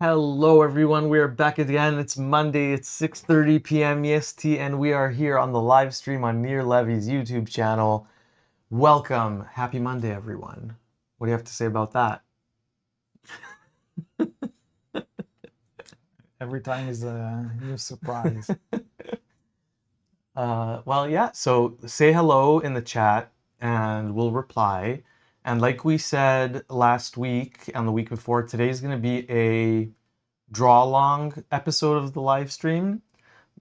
Hello everyone, we are back again. It's Monday, it's 6:30 p.m. EST, and we are here on the live stream on Near Levie's YouTube channel. Welcome. Happy Monday, everyone. What do you have to say about that? Every time is a new surprise. Well, yeah, so say hello in the chat and we'll reply. And like we said last week and the week before, today's going to be a draw along episode of the live stream.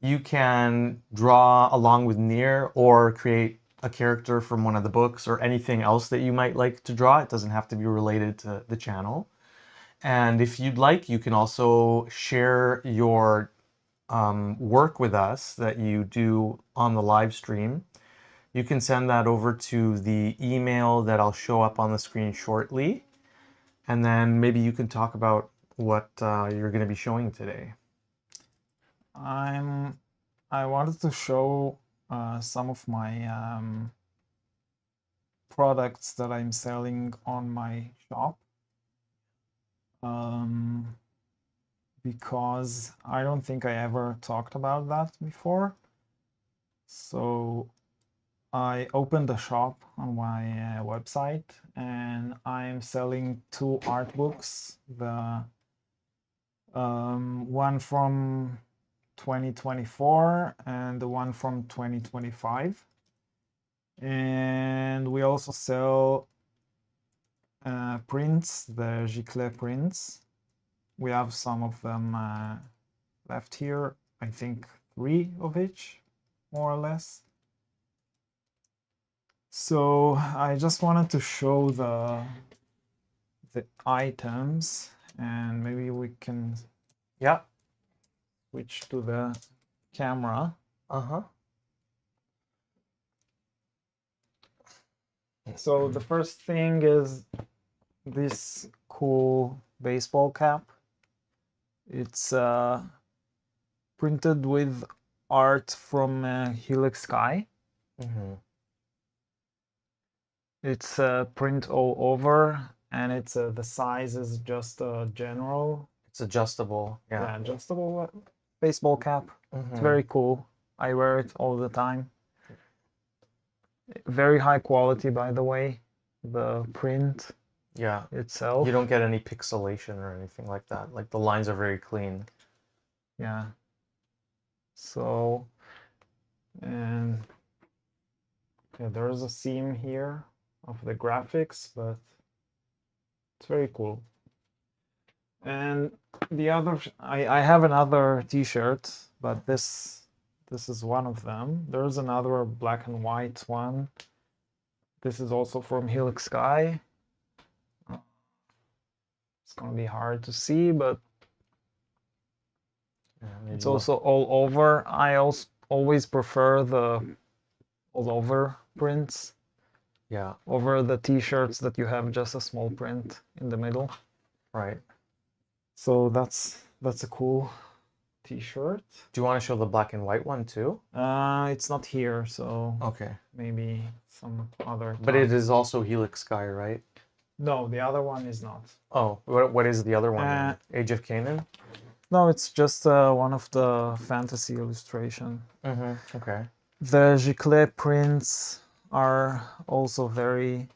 You can draw along with Near or create a character from one of the books or anything else that you might like to draw. It doesn't have to be related to the channel. And if you'd like, you can also share your work with us that you do on the live stream. You can send that over to the email that I'll show up on the screen shortly. And then maybe you can talk about what you're going to be showing today. I wanted to show some of my products that I'm selling on my shop. Because I don't think I ever talked about that before. So I opened a shop on my website and I'm selling two art books. The one from 2024 and the one from 2025. And we also sell prints, the Giclée prints. We have some of them left here, I think 3 of each, more or less. So I just wanted to show the items, and maybe we can switch to the camera. So the first thing is this cool baseball cap. It's printed with art from Helix Sky. It's print all over, and it's the size is just general. It's adjustable. Yeah, adjustable baseball cap. It's very cool. I wear it all the time. Very high quality, by the way. The print itself. You don't get any pixelation or anything like that. Like the lines are very clean. Yeah. So, and yeah, there's a seam here of the graphics, but it's very cool. And the other, I have another t-shirt, but this is one of them. There's another black and white one. This is also from Helix Sky. It's gonna be hard to see, but it's also all over. I also always prefer the all over prints. Yeah. Over the t-shirts that you have just a small print in the middle. Right. So that's a cool t-shirt. Do you want to show the black and white one too? It's not here, so okay. Maybe some other time. But it is also Helix Sky, right? No, the other one is not. Oh, what is the other one? Age of Canaan? No, it's just one of the fantasy illustration. Okay. The Giclée prints are also very,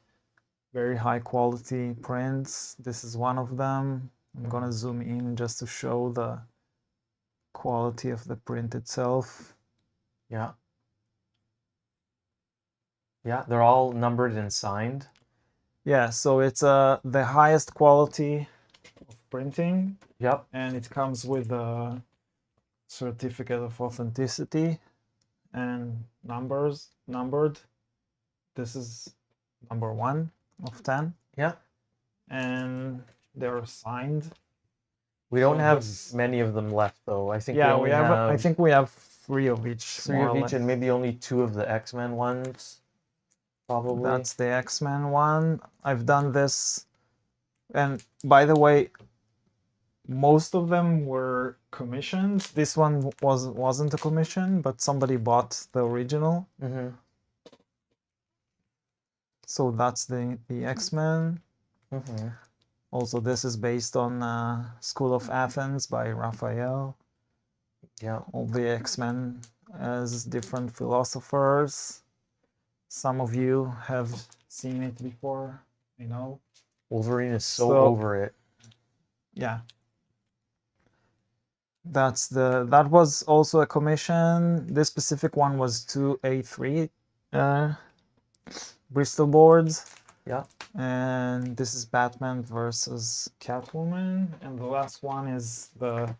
very high quality prints. This is one of them. I'm gonna zoom in just to show the quality of the print itself. Yeah. Yeah, they're all numbered and signed. Yeah, so it's the highest quality of printing. Yep. And it comes with a certificate of authenticity and numbered. This is number 1 of 10. Yeah. And they're signed. We don't have many of them left though. I think we have I think we have 3 of each. 3 of each and maybe only 2 of the X-Men ones. probably. That's the X-Men one. I've done this, and by the way, most of them were commissions. This one wasn't a commission, but somebody bought the original. Mm-hmm. So that's the X-Men. Mm-hmm. Also, this is based on School of Athens by Raphael. Yeah. All the X-Men as different philosophers. Some of you have seen it before, I know. Wolverine is so over it. Yeah. That was also a commission. This specific one was 2A3 Bristol boards. Yeah. And this is Batman versus Catwoman. And the last one is the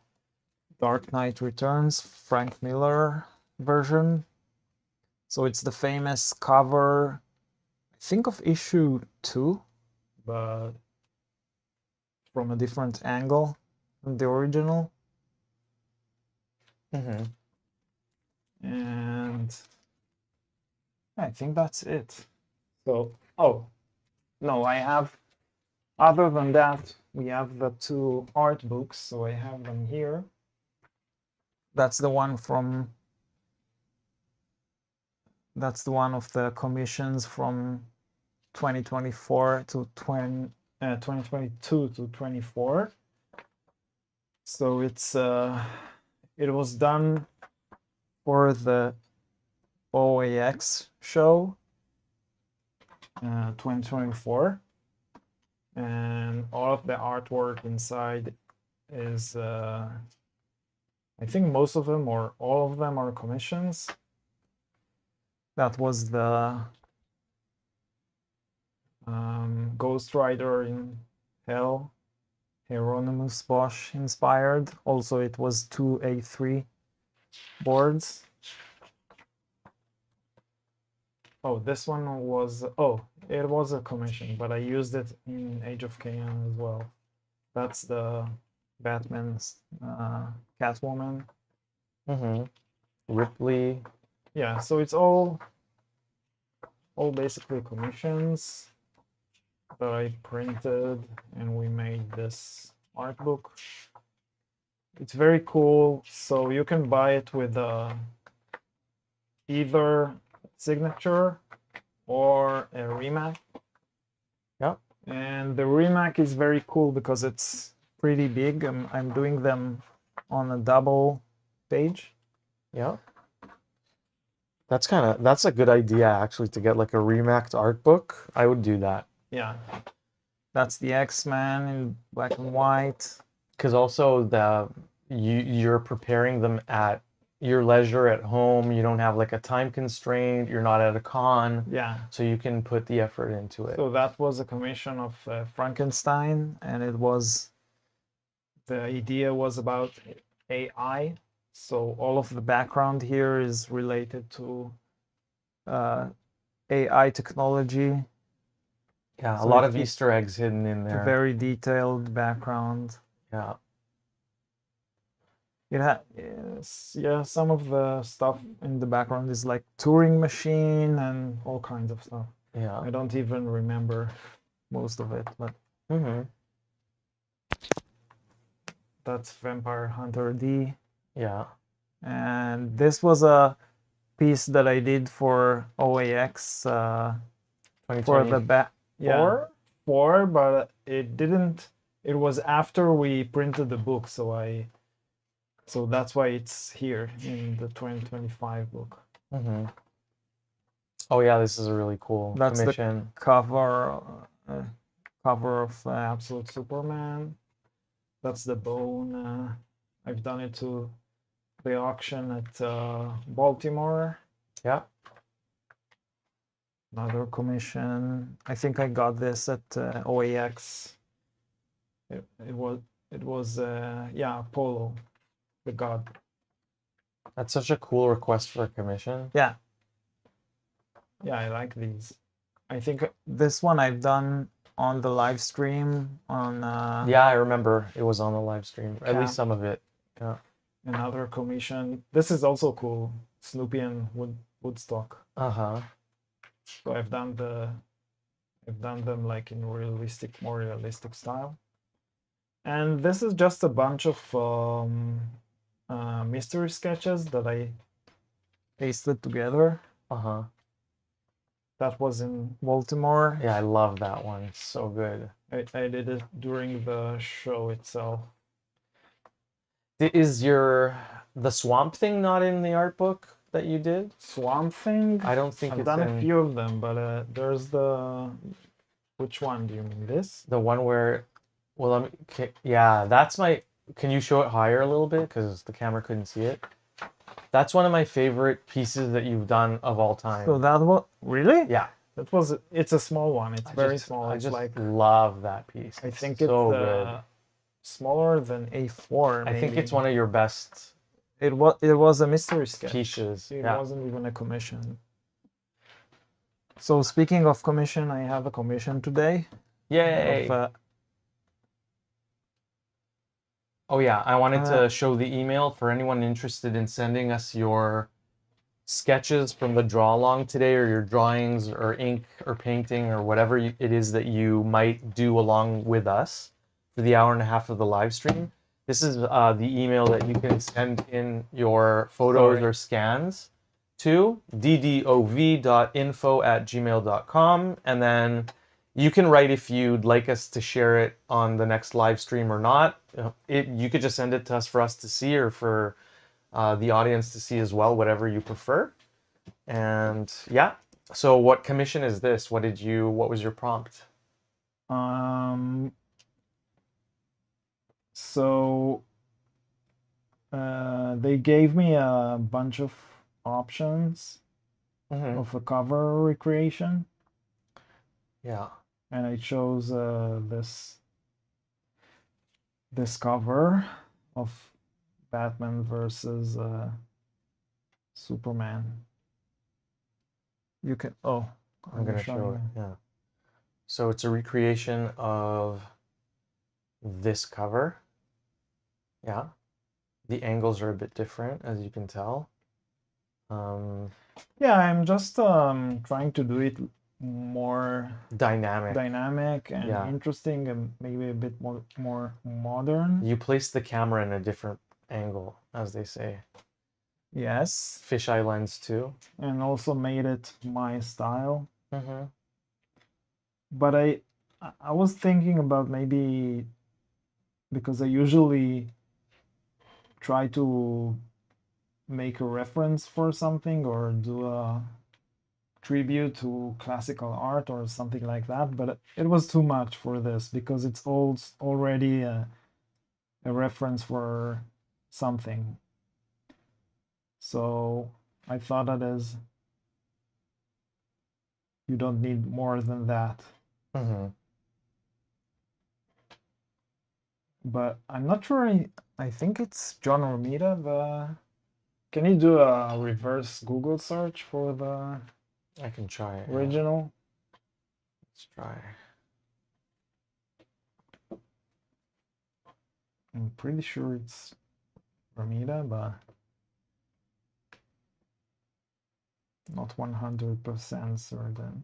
Dark Knight Returns, Frank Miller version. So it's the famous cover, I think of issue 2, but from a different angle than the original. Mm-hmm. And I think that's it. So, oh, no, I have, other than that, we have the 2 art books, so I have them here. That's the one of the commissions from 2024 to 2022 to 24. So it was done for the OAX show 2024, and all of the artwork inside is I think most of them or all of them are commissions. That was the Ghost Rider in Hell, Hieronymus Bosch inspired. Also, it was 2A3 boards. Oh, this one was, it was a commission, but I used it in Age of Chaos as well. That's the Batman's Catwoman. Mm-hmm. Ripley. Yeah, so it's all basically commissions that I printed, and we made this art book. It's very cool. So you can buy it with either signature or a remake. Yep. And the remake is very cool because it's pretty big. I'm doing them on a double page. Yeah. That's a good idea actually, to get like a remacked art book. I would do that. Yeah. That's the X-Men in black and white. Because also you're preparing them at your leisure at home. You don't have like a time constraint. You're not at a con. Yeah. So you can put the effort into it. So that was a commission of Frankenstein, and the idea was about AI. So all of the background here is related to AI technology. Yeah, So a lot of Easter eggs hidden in a there. very detailed background. Yeah. Yeah, some of the stuff in the background is like Turing machine and all kinds of stuff. Yeah. I don't even remember most of it, but that's Vampire Hunter D. Yeah. And this was a piece that I did for OAX for the but it didn't. It was after we printed the book, so that's why it's here in the 2025 book. Mm-hmm. Oh yeah, this is a really cool commission. The cover of Absolute Superman. That's the bone. I've done it to the auction at Baltimore. Yeah. Another commission. I think I got this at OAX. It was Apollo, the god. That's such a cool request for a commission. Yeah. Yeah, I like these. I think this one I've done on the live stream on. Yeah, I remember it was on the live stream. At least some of it. Yeah. Another commission. This is also cool. Snoopy and Woodstock. Uh-huh. So I've done them like in more realistic style. And this is just a bunch of mystery sketches that I pasted together. Uh-huh. That was in Baltimore. Yeah, I love that one. It's so good. I did it during the show itself. Is the swamp thing not in the art book that you did? Swamp Thing? I don't think I've it's done a in few of them, but there's the... Which one do you mean? This? the one where, well, yeah, that's my, can you show it higher a little bit? Because the camera couldn't see it. That's one of my favorite pieces that you've done of all time. So that was... Really? Yeah. It's a small one. It's very small. I It's just like... love that piece. I think so it's good. smaller than A4, maybe. I think it's one of your best It was a mystery sketch. pieces. It Yeah. wasn't even a commission. So speaking of commission, I have a commission today. Yay! Oh yeah, I wanted to show the email for anyone interested in sending us your sketches from the draw along today, or your drawings or ink or painting or whatever it is that you might do along with us for the hour and a half of the live stream. This is the email that you can send in your photos or scans to ddov.info@gmail.com, and then you can write if you'd like us to share it on the next live stream or not. You could just send it to us for us to see, or for the audience to see as well, whatever you prefer. And yeah, so what commission is this? What was your prompt? So they gave me a bunch of options of a cover recreation. Yeah. And I chose this cover of Batman versus Superman. You can... Oh, I'm gonna show it. Yeah. So it's a recreation of this cover. Yeah. The angles are a bit different, as you can tell. Yeah, I'm just trying to do it more dynamic and interesting, and maybe a bit more modern. You place the camera in a different angle, as they say. Yes. Fisheye lens too. And also made it my style. Mm-hmm. But I was thinking about maybe, because I usually try to make a reference for something or do a tribute to classical art or something like that, but it was too much for this because it's already a reference for something. So I thought that as you don't need more than that. But I'm not sure. I think it's John Romita. Can you do a reverse Google search for the... I can try it. Original? Yeah. Let's try. I'm pretty sure it's Romita, but not 100% certain.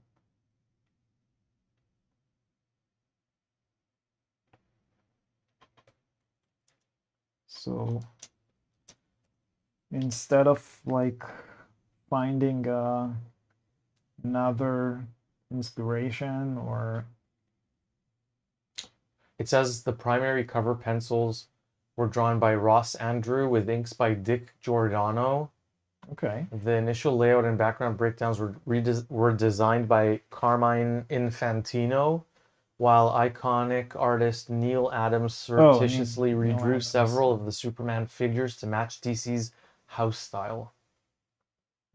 So instead of like finding another inspiration, or... It says the primary cover pencils were drawn by Ross Andru with inks by Giordano. Okay. The initial layout and background breakdowns were designed by Carmine Infantino, while iconic artist Neal Adams surreptitiously redrew several of the Superman figures to match DC's house style.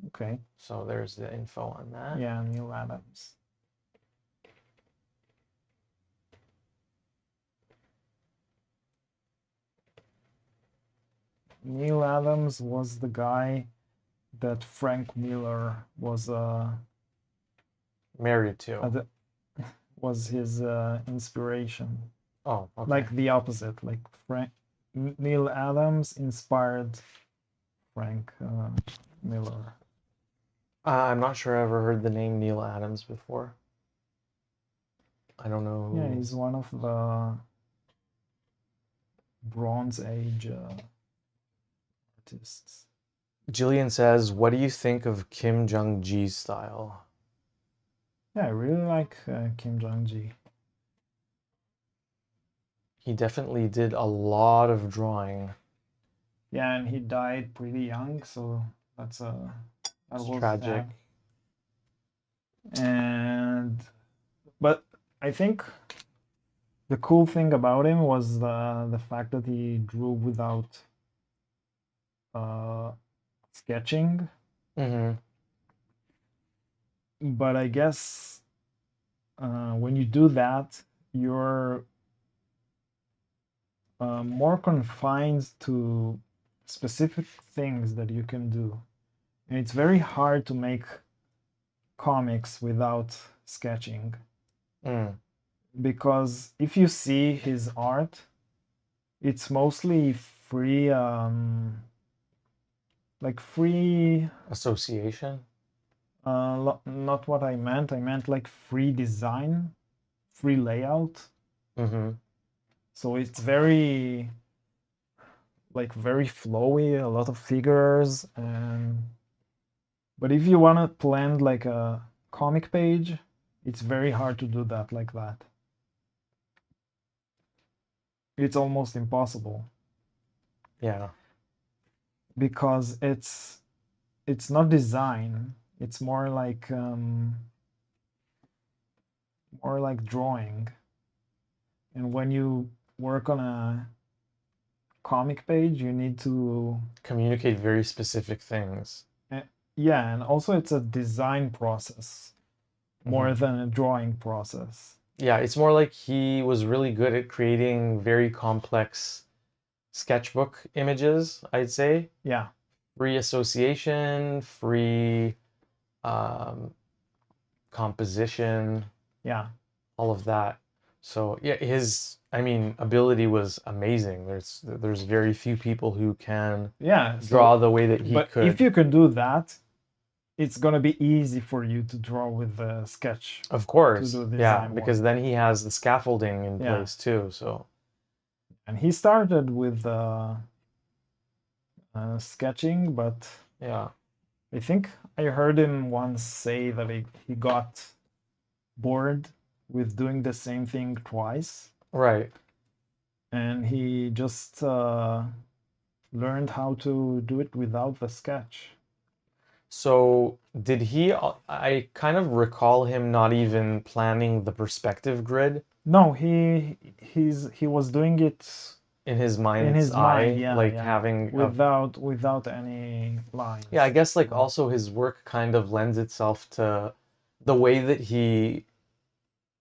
Okay. So there's the info on that. Yeah, Neal Adams. Neal Adams was the guy that Frank Miller was married to. Was his inspiration. Oh, okay. Like the opposite. Like Neal Adams inspired Frank Miller. I'm not sure I ever heard the name Neal Adams before. I don't know Yeah, who. he's one of the Bronze Age artists. Jillian says, "What do you think of Kim Jung Gi's style?" Yeah, I really like Kim Jung Gi. He definitely did a lot of drawing. Yeah, and he died pretty young, so that It's was tragic. sad. And but I think the cool thing about him was the fact that he drew without uh, sketching. Mm-hmm. But I guess when you do that, you're more confined to specific things that you can do. And it's very hard to make comics without sketching. Mm. Because if you see his art, it's mostly free, like free, Association. not what I meant. I meant like free design, free layout. Mm-hmm. So it's very, like very flowy, a lot of figures. But if you want to plan like a comic page, it's very hard to do that like that. It's almost impossible Yeah. because it's not design. It's more like drawing. And when you work on a comic page, you need to Communicate very specific things. yeah, and also it's a design process more Mm-hmm. than a drawing process. Yeah, it's more like he was really good at creating very complex sketchbook images, I'd say. Yeah, Free association, free um, composition, yeah, all of that. So yeah, his I mean ability was amazing. There's very few people who can yeah. draw So, the way that he but if could. you can do that, it's gonna be easy for you to draw with the sketch Of to course, do yeah, design because work. then he has the scaffolding in Yeah, place too. So and he started with sketching, but yeah, I think I heard him once say that he got bored with doing the same thing twice, right. and he just learned how to do it without the sketch. So did he? I kind of recall him not even planning the perspective grid No, he was doing it in his in mind's his mind. eye, Yeah, like yeah, having a without any yeah, I lines. guess like So also his work kind of lends itself to the way that he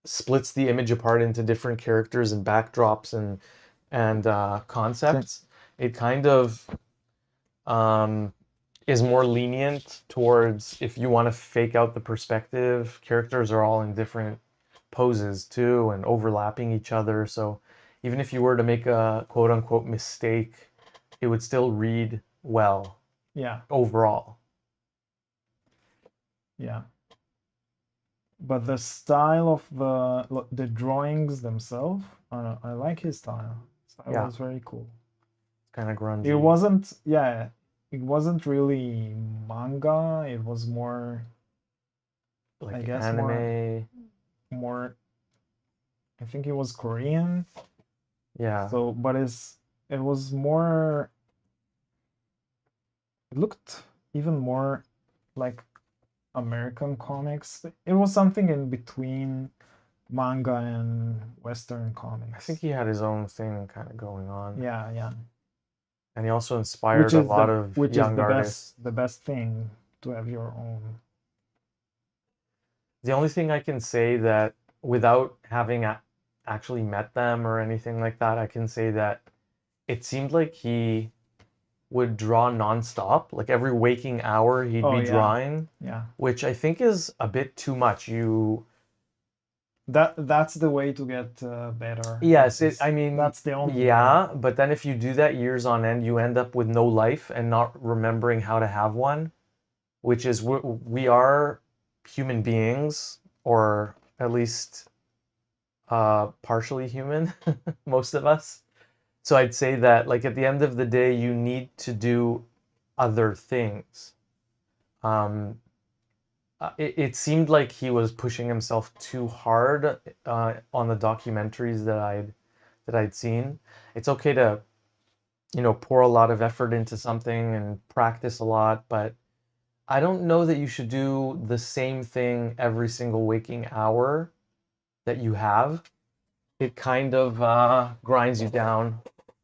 splits the image apart into different characters and backdrops and concepts. It kind of um, is more lenient towards if you want to fake out the perspective. Characters are all in different poses too and overlapping each other. So even if you were to make a quote unquote mistake, it would still read well yeah, overall. yeah. But the style of the drawings themselves, I like his style. Style Yeah, was very cool. kind of It grungy, wasn't, yeah, it wasn't really manga. It was more, I like guess, anime. more. I think it was Korean. Yeah. So, but it was more. It looked even more like American comics. It was something in between manga and Western I think comics. he had his own thing kind of going on. Yeah, yeah. And he also inspired a lot of Which is young artists. the best thing to have your own. The only thing I can say that without having actually met them or anything like that, I can say that it seemed like he would draw nonstop. Like every waking hour, he'd Oh be yeah, drawing, yeah. which I think is a bit too much. That's the way to get better Yes, I artist. mean, That's the only way. yeah, but then if you do that years on end, you end up with no life and not remembering how to have one. which is we are human beings, or at least partially human, most of us. So I'd say that, like, at the end of the day, you need to do other things. Um, it seemed like he was pushing himself too hard on the documentaries that I'd seen. It's okay to, pour a lot of effort into something and practice a lot, but I don't know that you should do the same thing every single waking hour that you have. It kind of grinds you down,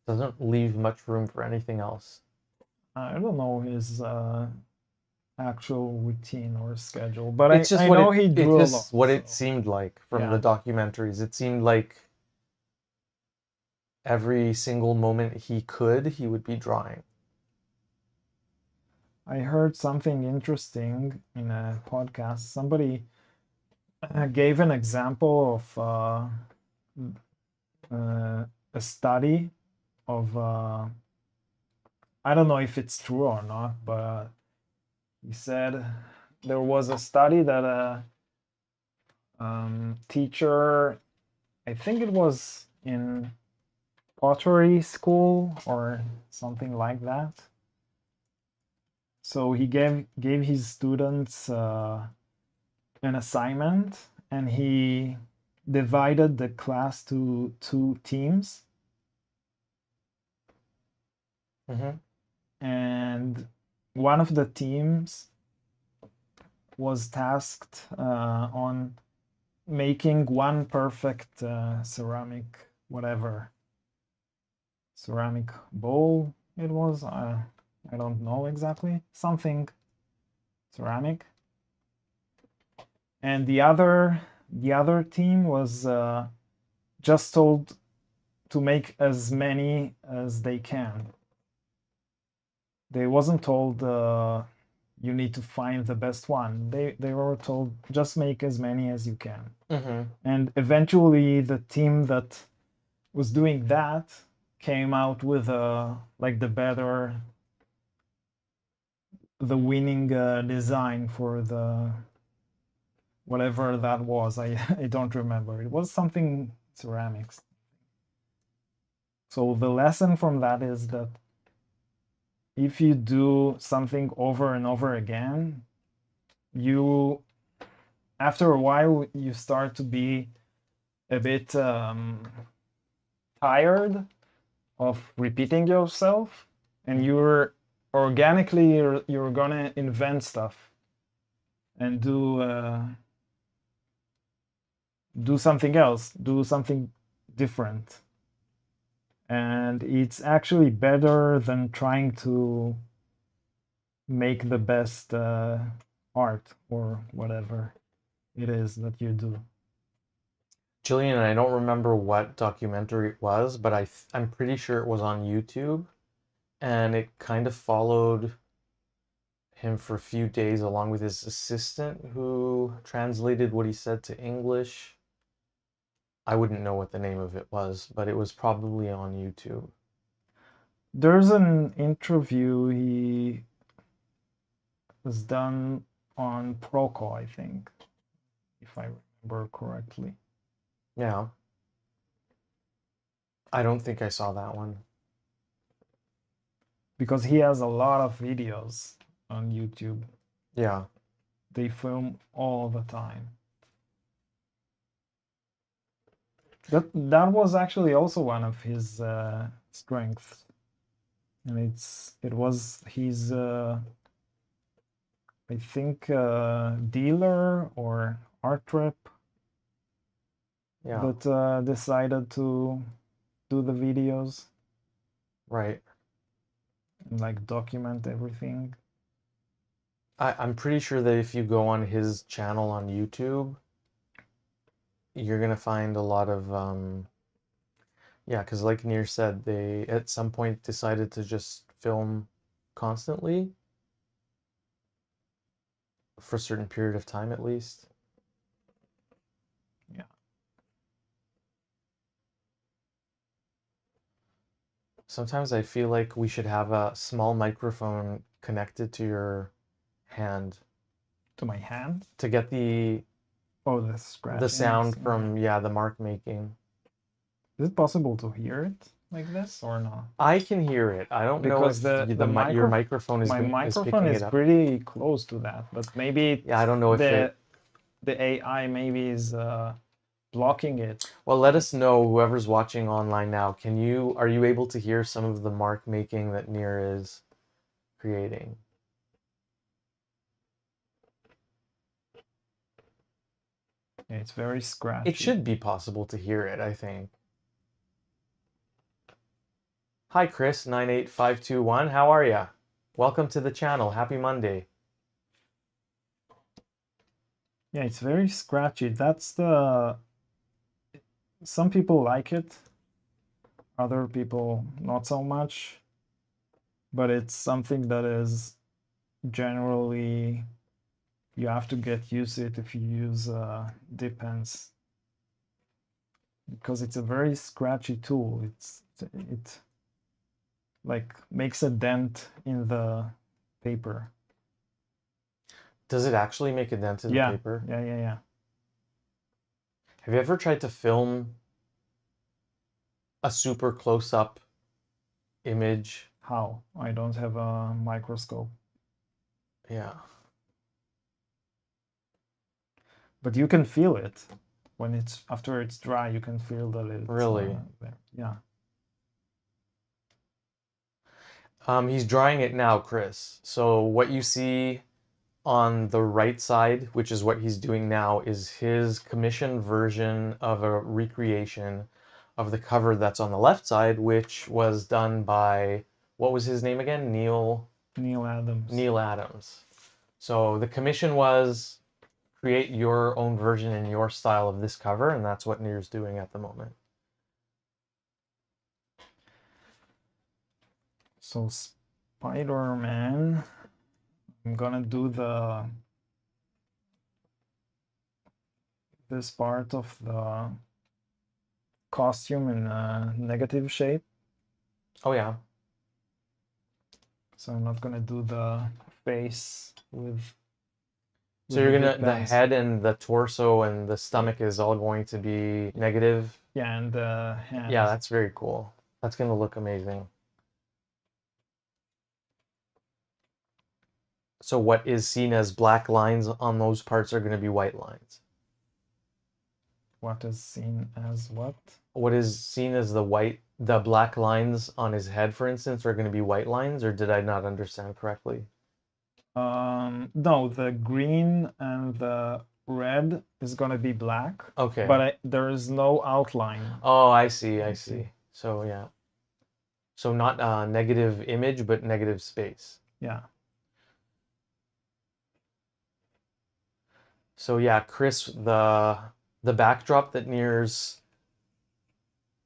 doesn't leave much room for anything else. I don't know his actual routine or schedule, but It's just I what know it he it's drew a lot. just what it So seemed like from the yeah, documentaries. It seemed like every single moment he would be drawing. I heard something interesting in a podcast. Somebody gave an example of a study of I don't know if it's true or not, but he said there was a study that a teacher, I think it was in pottery school or something like that. So he gave his students an assignment, and he divided the class to two teams, Hmm. and one of the teams was tasked on making one perfect ceramic bowl it was. I don't know exactly, something ceramic. And the other team was just told to make as many as they can. They wasn't told you need to find the best one. They were told just make as many as you can. Hmm. And eventually the team that was doing that came out with the winning design for the whatever that was. I don't remember. It was something ceramics. So the lesson from that is that if you do something over and over again, you after a while you start to be a bit tired of repeating yourself, and you're organically you're gonna invent stuff and do something else, do something different. And it's actually better than trying to make the best art or whatever it is that you do. Jillian, I don't remember what documentary it was, but I'm pretty sure it was on YouTube, and it kind of followed him for a few days along with his assistant who translated what he said to English. I wouldn't know what the name of it was, but it was probably on YouTube. There's an interview he was done on Proco, I think, if I remember correctly. Yeah. I don't think I saw that one. Because he has a lot of videos on YouTube. Yeah. They film all the time. That was actually also one of his strengths, and it was his I think dealer or art rep Yeah. that decided to do the videos Right. and like document everything. I'm pretty sure that if you go on his channel on YouTube, you're gonna find a lot of yeah, because like Nir said, they at some point decided to just film constantly for a certain period of time at least. Yeah. Sometimes I feel like we should have a small microphone connected to your hand To my hand? to get the scratching sound from the mark making. Is it possible to hear it like this or not? I can hear it. I don't know if your microphone is picking it up. Pretty close to that, but maybe I don't know if the AI maybe is blocking it. Well, let us know, whoever's watching online now. Are you able to hear some of the mark making that Near is creating? Yeah, it's very scratchy. It should be possible to hear it, I think. Hi, Chris, 98521. How are ya? Welcome to the channel. Happy Monday. Yeah, it's very scratchy. Some people like it, other people not so much, but it's something that is generally, you have to get used to it if you use dip pens, because it's a very scratchy tool. It like makes a dent in the paper. Does it actually make a dent in the paper? Yeah. Have you ever tried to film a super close-up image? How? I don't have a microscope. Yeah. But you can feel it when after it's dry. You can feel that it's really there. Yeah. He's drying it now, Chris. So what you see on the right side, which is what he's doing now, is his commissioned version of a recreation of the cover that's on the left side, which was done by, what was his name again? Neal Adams. Neal Adams. So the commission was create your own version in your style of this cover, and that's what Near's doing at the moment. So Spider-Man, I'm gonna do this part of the costume in a negative shape. Oh yeah. So I'm not gonna do the face with So you're gonna, the head and the torso and the stomach is all going to be negative? Yeah, and the hands. Yeah, that's very cool. That's gonna look amazing. So what is seen as black lines on those parts are gonna be white lines. What is seen as what? What is seen as the black lines on his head, for instance, are gonna be white lines, or did I not understand correctly? No, the green and the red is gonna be black. Okay. But there is no outline. Oh, I see. So yeah. So not negative image, but negative space. Yeah. So yeah, Chris, the backdrop that Near's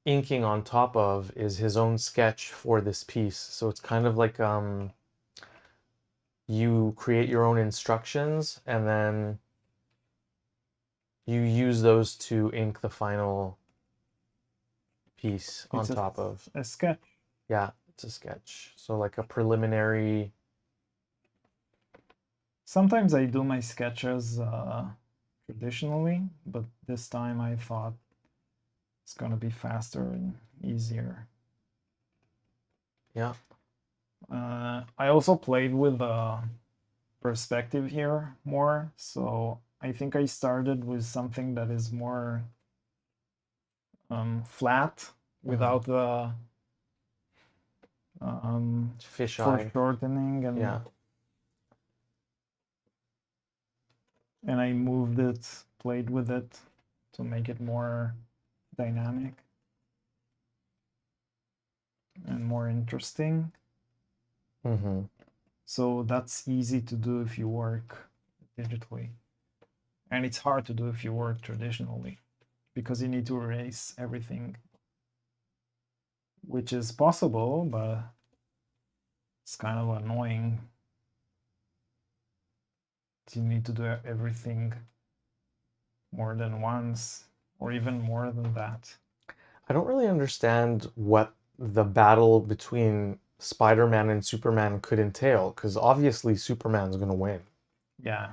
inking on top of is his own sketch for this piece. So it's kind of like you create your own instructions and then you use those to ink the final piece on top of. A sketch. Yeah, it's a sketch. So like a preliminary. Sometimes I do my sketches traditionally, but this time I thought it's gonna be faster and easier. Yeah. I also played with perspective here more, so I think I started with something that is more flat without the fisheye foreshortening and and I moved it, played with it to make it more dynamic and more interesting. So that's easy to do if you work digitally, and it's hard to do if you work traditionally, because you need to erase everything, which is possible, but it's kind of annoying. You need to do everything more than once, or even more than that. I don't really understand what the battle between Spider-Man and Superman could entail, because obviously Superman's going to win. Yeah.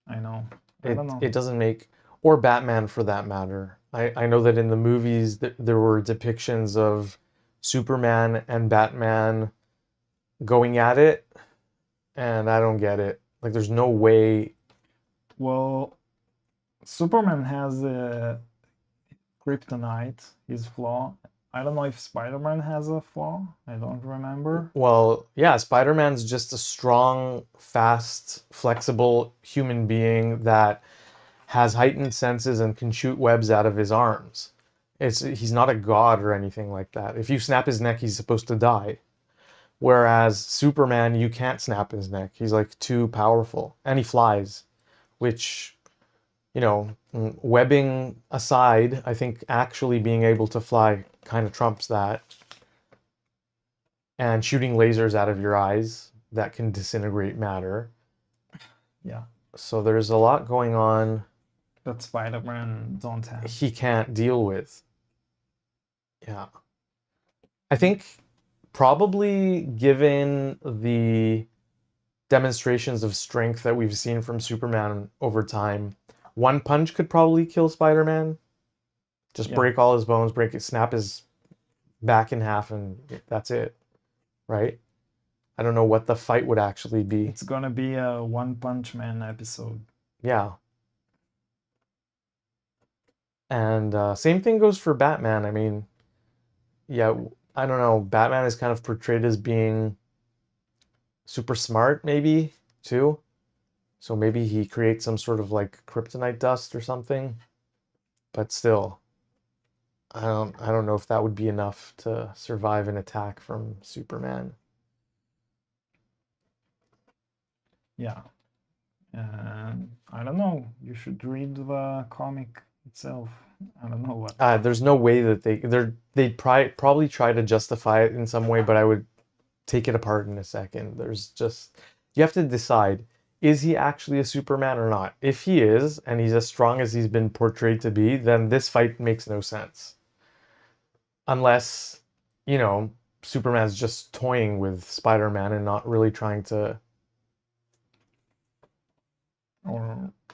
I know. I don't know. It doesn't make, or Batman for that matter. I know that in the movies there were depictions of Superman and Batman going at it, and I don't get it. Like, there's no way. Well, Superman has a kryptonite, his flaw. I don't know if Spider-Man has a flaw. I don't remember. Well, yeah, Spider-Man's just a strong, fast, flexible human being that has heightened senses and can shoot webs out of his arms. He's not a god or anything like that. If you snap his neck, he's supposed to die. Whereas Superman, you can't snap his neck. He's like too powerful. And he flies, which, webbing aside, I think actually being able to fly kind of trumps that. And shooting lasers out of your eyes that can disintegrate matter. Yeah. So there's a lot going on That Spider-Man don't have. he can't deal with. Yeah. I think probably given the demonstrations of strength that we've seen from Superman over time, one punch could probably kill Spider-Man. Just Yeah. break all his bones, snap his back in half, and that's it, right? I don't know what the fight would actually be. It's gonna be a One Punch Man episode. Yeah. And same thing goes for Batman. I mean, yeah, I don't know. Batman is kind of portrayed as being super smart, maybe, too. So maybe he creates some sort of like kryptonite dust or something. But still, I don't know if that would be enough to survive an attack from Superman. Yeah. And I don't know. You should read the comic itself. I don't know what. There's no way that they'd probably try to justify it in some way, but I would take it apart in a second. There's just, you have to decide, is he actually a Superman or not? If he is, and he's as strong as he's been portrayed to be, then this fight makes no sense. Unless, you know, Superman's just toying with Spider-Man and not really trying to.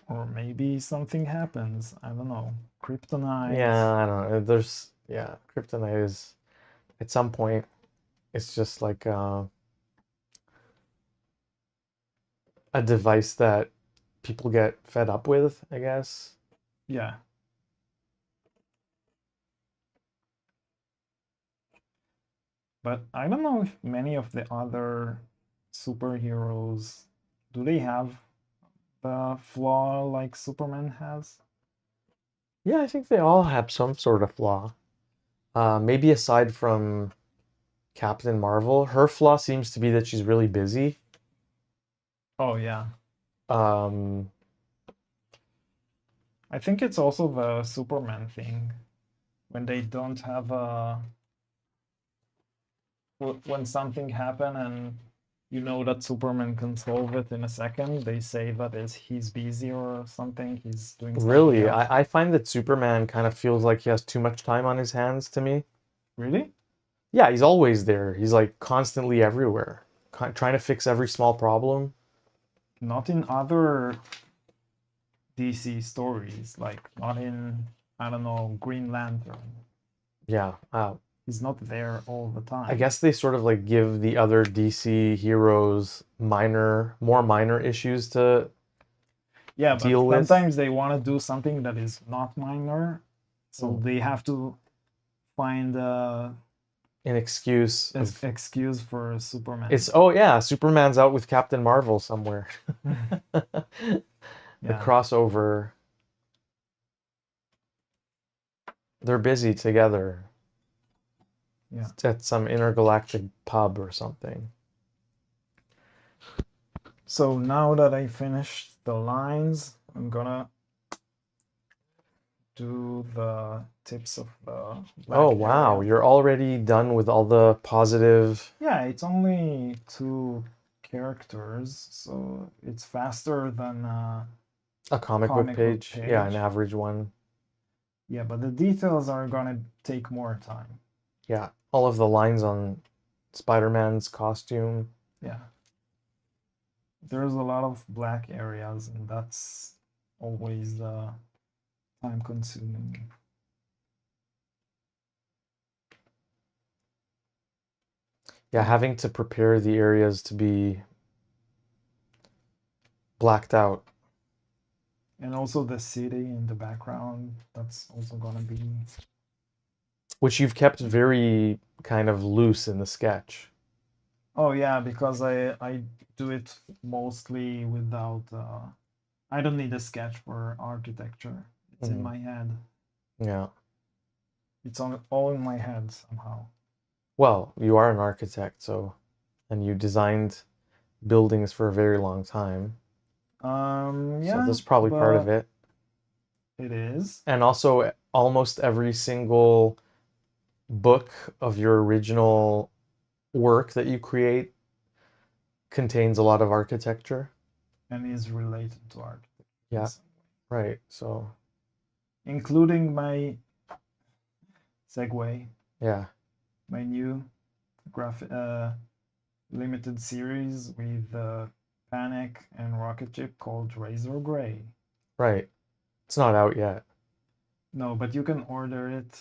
Or maybe something happens. I don't know. Kryptonite. Yeah, I don't know. Yeah, Kryptonite is, at some point, it's just like a device that people get fed up with, I guess. Yeah. But I don't know if many of the other superheroes do they have the flaw like Superman has? Yeah, I think they all have some sort of flaw. Maybe aside from Captain Marvel, her flaw seems to be that she's really busy. Oh yeah. Um, I think it's also the Superman thing when they don't have a when something happen and you know that Superman can solve it in a second, they say that is he's busy or something, he's doing something really, else. I find that Superman kind of feels like he has too much time on his hands to me. Really? Yeah, he's always there. He's like constantly everywhere, trying to fix every small problem. Not in other DC stories, like not in, I don't know, Green Lantern. Yeah, He's not there all the I time. guess they sort of like give the other DC heroes more minor issues to Yeah, but deal with. sometimes they want to do something that is not minor, so Mm. they have to find a An excuse of excuse for Superman. it's, oh yeah, Superman's out with Captain Marvel somewhere. The Yeah, crossover, they're busy together yeah. at some intergalactic pub or something. So now that I finished the lines, I'm gonna do the tips of the Oh black wow, area. you're already done with all the positive. Yeah, it's only 2 characters, so it's faster than a A comic book comic book page. Yeah, an page. average one. Yeah, but the details are gonna take more time. Yeah, all of the lines on Spider-Man's costume. Yeah. there's a lot of black areas, and that's always time consuming. Yeah, having to prepare the areas to be blacked out. And also the city in the background, that's also gonna be. Which you've kept very kind of loose in the sketch. Oh yeah, because I do it mostly without. I don't need a sketch for architecture. It's in my head. Yeah. It's all in my head somehow. Well, you are an architect, so, and you designed buildings for a very long time. So Yeah, that's probably part of but it. it is. And also, almost every single book of your original work that you create contains a lot of architecture. And is related to art. Yeah, right. So, Including my segue, yeah, my new limited series with Panic and Rocket Ship called Razor Gray. right. It's not out yet. No, but you can order it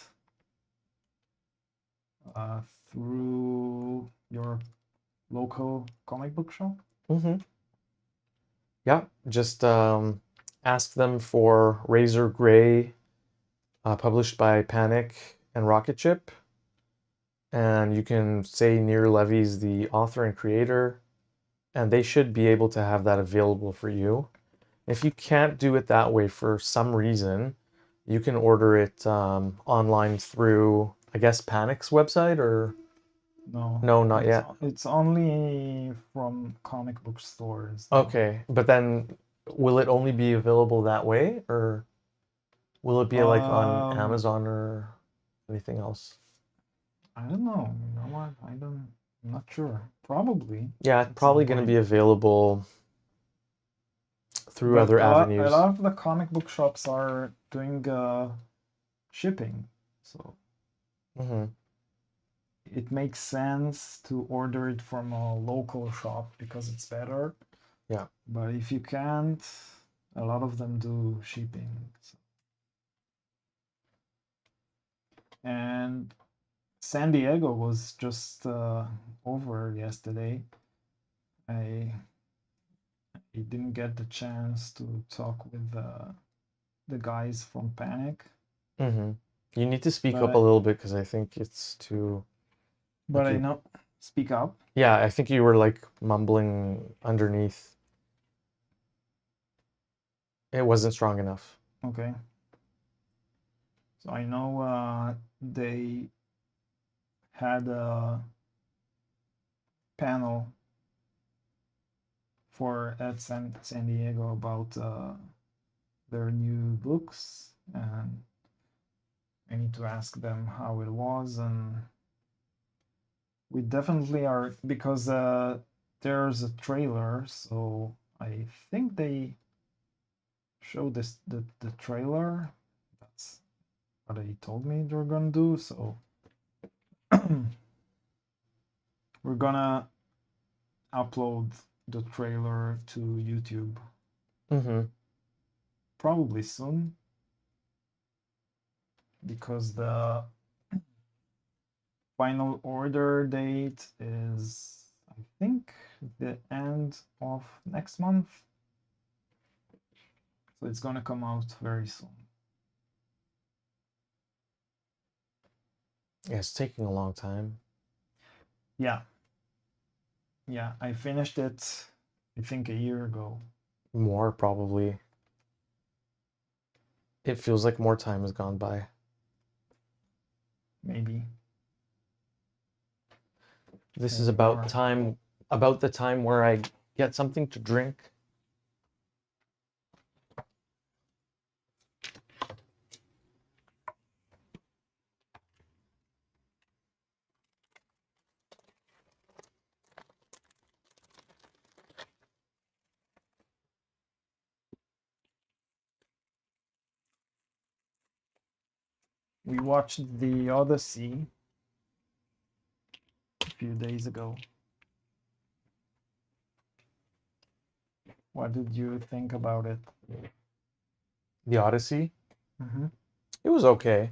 through your local comic book shop. Mm-hmm. Yeah, just ask them for Razor Gray, published by Panic and Rocket Ship. And you can say Near Levy's the author and creator, and they should be able to have that available for you. If you can't do it that way for some reason, you can order it online through, I guess, Panic's website or No, no, not yet. it's only from comic book stores now. Okay, but then will it only be available that way, or will it be like on Amazon or anything else? I don't know. You know what? I'm not sure. Probably Yeah, it's at some probably going to be point. available through But other a avenues. lot of the comic book shops are doing shipping, so Hmm. it makes sense to order it from a local shop because it's better. Yeah. But if you can't, a lot of them do shipping. So. And San Diego was just over yesterday. I didn't get the chance to talk with the guys from Panic, Hmm. You need to speak but up a little bit because I think it's too like I you're. know. Speak up. Yeah, I think you were like mumbling underneath. It wasn't strong enough. Okay. So I know they had a panel for at San Diego about their new books, and I need to ask them how it was, and we definitely are because there's a trailer, so I think they showed the trailer. That's what they told me they're gonna do. So we're gonna upload the trailer to YouTube Hmm. probably soon because the final order date is, I think, the end of next month. So it's gonna come out very soon. Yeah, it's taking a long time. Yeah. Yeah, I finished it, I think, a year ago. More probably. It feels like more time has gone by. Maybe. This Here is we are. about the time where I get something to drink. We watched the Odyssey a few days ago. What did you think about it? The Odyssey? Mm-hmm. It was okay.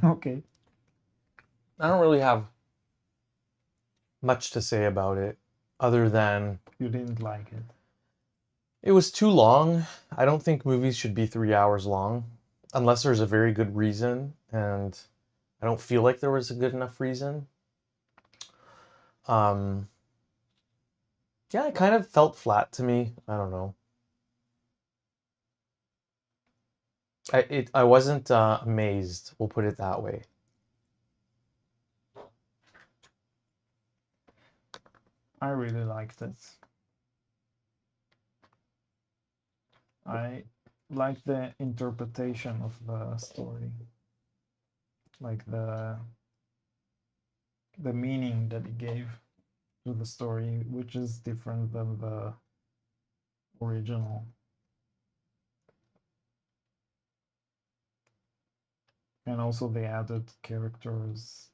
Okay. I don't really have much to say about it other than You didn't like it. it was too long. I don't think movies should be 3 hours long unless there's a very good reason, and I don't feel like there was a good enough reason. Um, yeah, it kind of felt flat to me. I don't know. I wasn't amazed. We'll put it that way. I really liked it. I like the interpretation of the story, like the meaning that he gave to the story, which is different than the original. And also the added characters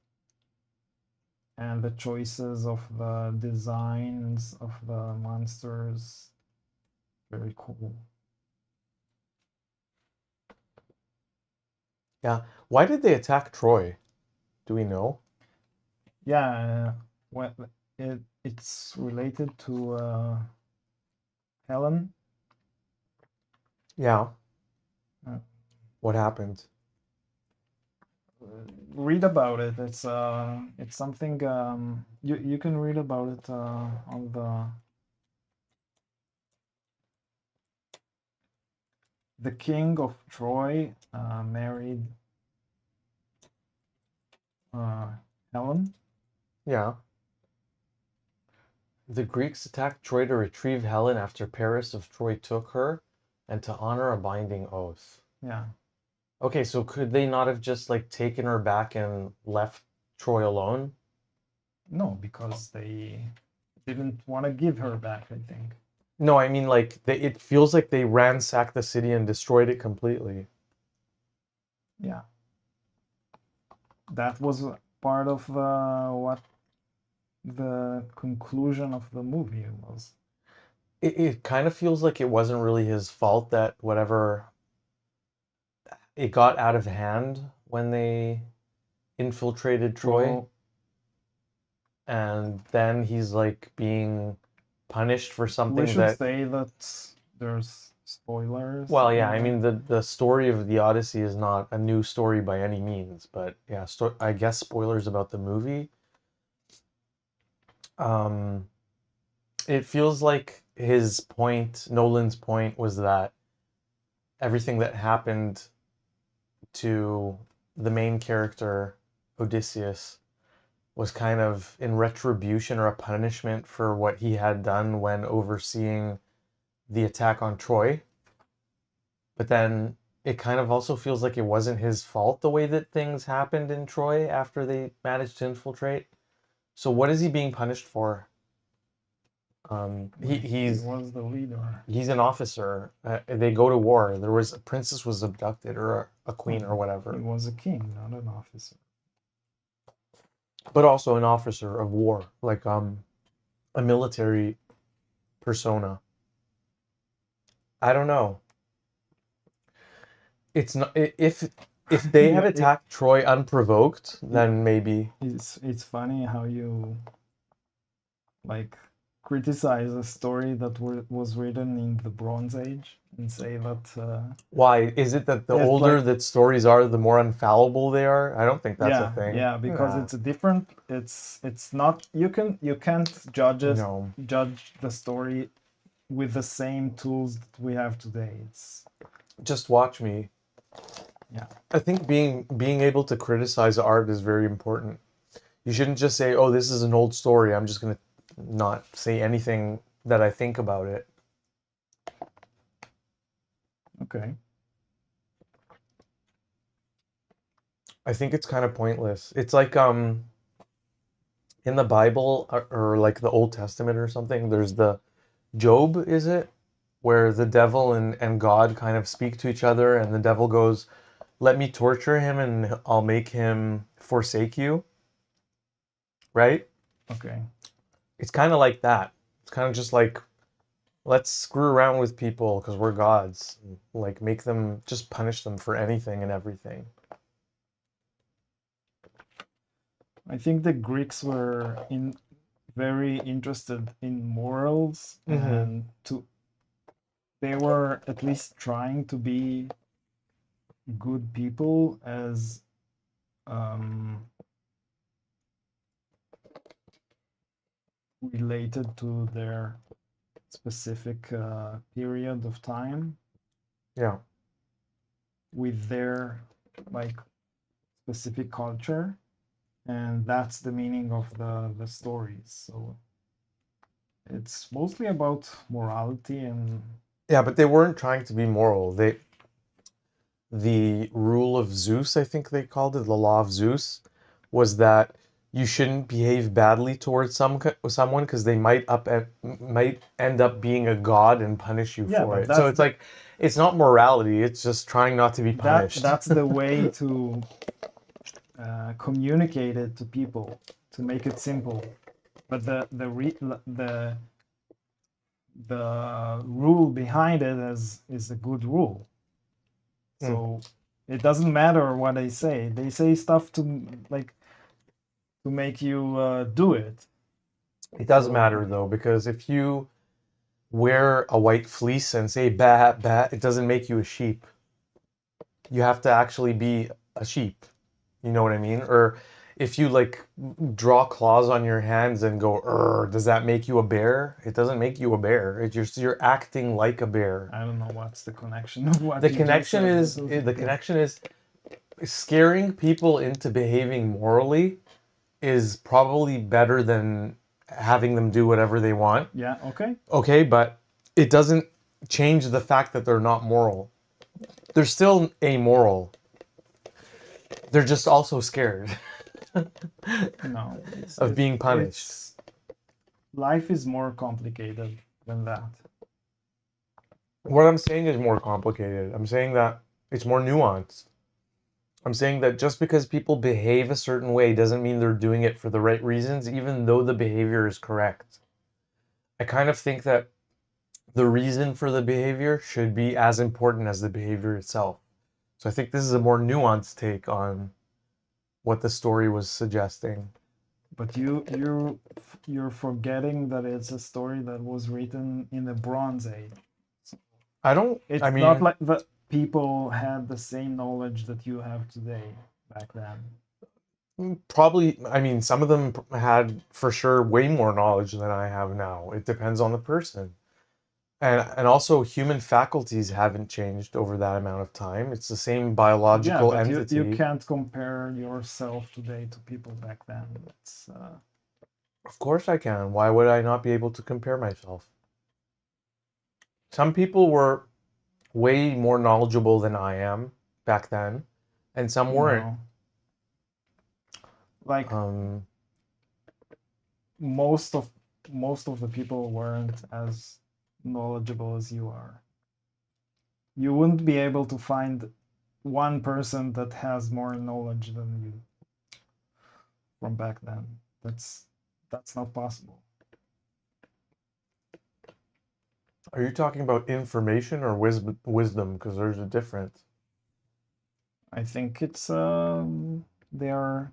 and the choices of the designs of the monsters. Very cool. Yeah. Why did they attack Troy? Do we know? Yeah, what it's related to Helen. Yeah. Uh, What happened? Read about it. It's something you can read about it on the king of Troy married Helen. Yeah. The Greeks attacked Troy to retrieve Helen after Paris of Troy took her and to honor a binding oath. Yeah. Okay, so could they not have just like taken her back and left Troy alone? No, because they didn't want to give her back, I think. No, I mean like it feels like they ransacked the city and destroyed it completely. Yeah. That was part of what the conclusion of the movie was. It kind of feels like it wasn't really his fault that whatever it got out of hand when they infiltrated Troy, Well, and then he's like being punished for we something should that, say that there's spoilers well, yeah, in I the mean the story of the Odyssey is not a new story by any means, but yeah, I guess spoilers about the movie. Um, it feels like his point, Nolan's point, was that everything that happened to the main character, Odysseus, was kind of in retribution or a punishment for what he had done when overseeing the attack on Troy. But then it kind of also feels like it wasn't his fault the way that things happened in Troy after they managed to infiltrate. So what is he being punished for? He He's was the leader. he's an officer. They go to war. There was a princess was abducted or a queen or He whatever, was a king, not an officer. but also an officer of war, like a military persona. I don't know. It's not if they had Yeah, attacked Troy unprovoked, then maybe. it's funny how you like criticize a story that was written in the Bronze Age and say that Why is it that the it's older like that stories are, the more infallible they are? I don't think that's a thing. yeah, because Yeah. it's a different. It's not you can't No. judge the story with the same tools that we have today. It's Just watch me. yeah. I think being able to criticize art is very important. You shouldn't just say, "Oh, this is an old story. I'm just gonna not say anything that I think about it." Okay. I think it's kind of pointless. It's like in the Bible or like the Old Testament or something, there's the Job, is it? Where the devil and God kind of speak to each other, and the devil goes, "Let me torture him and I'll make him forsake you," right? Okay. It's kind of like that. It's kind of just like, let's screw around with people because we're gods. Like, make them, just punish them for anything and everything. I think the Greeks were very interested in morals, Mm-hmm. and they were at least trying to be good people as um, related to their specific period of time Yeah. with their like specific culture, and that's the meaning of the stories. So it's mostly about morality and Yeah, but they weren't trying to be moral. The rule of Zeus, I think they called it, the law of Zeus, was that you shouldn't behave badly towards someone because they might end up being a god and punish you yeah, for but it. So it's like it's not morality, it's just trying not to be punished. that's the way to communicate it to people, to make it simple. But the rule behind it is a good rule. Mm. So it doesn't matter what they say. They say stuff to like to make you do it. It does So matter though, because if you wear a white fleece and say bah bah, it doesn't make you a sheep. You have to actually be a sheep. You know what I mean? Or if you like draw claws on your hands and go, does that make you a bear? It doesn't make you a bear. You're acting like a bear. I don't know what's the connection of what The you just connection said, is but the okay. connection is scaring people into behaving morally is probably better than having them do whatever they want. Yeah, okay. Okay, but it doesn't change the fact that they're not moral. They're still amoral. They're just also scared No, of being punished. it's life is more complicated than that. What I'm saying is more complicated. I'm saying that it's more nuanced. I'm saying that just because people behave a certain way doesn't mean they're doing it for the right reasons, even though the behavior is correct. I kind of think that the reason for the behavior should be as important as the behavior itself. So I think this is a more nuanced take on what the story was suggesting. But you're forgetting that it's a story that was written in the Bronze Age. I It's not mean, like the people had the same knowledge that you have today back then. probably, I mean, some of them had for sure way more knowledge than I have now. It depends on the person. And also human faculties haven't changed over that amount of time. It's the same Yeah, biological but you entity. can't compare yourself today to people back then. It's Of course I can. Why would I not be able to compare myself? Some people were way more knowledgeable than I am back then, and some weren't. no, like Um, most of most of the people weren't as knowledgeable as you are. You wouldn't be able to find one person that has more knowledge than you from back then. That's not possible. are you talking about information or wisdom? Because there's a difference. I think it's they are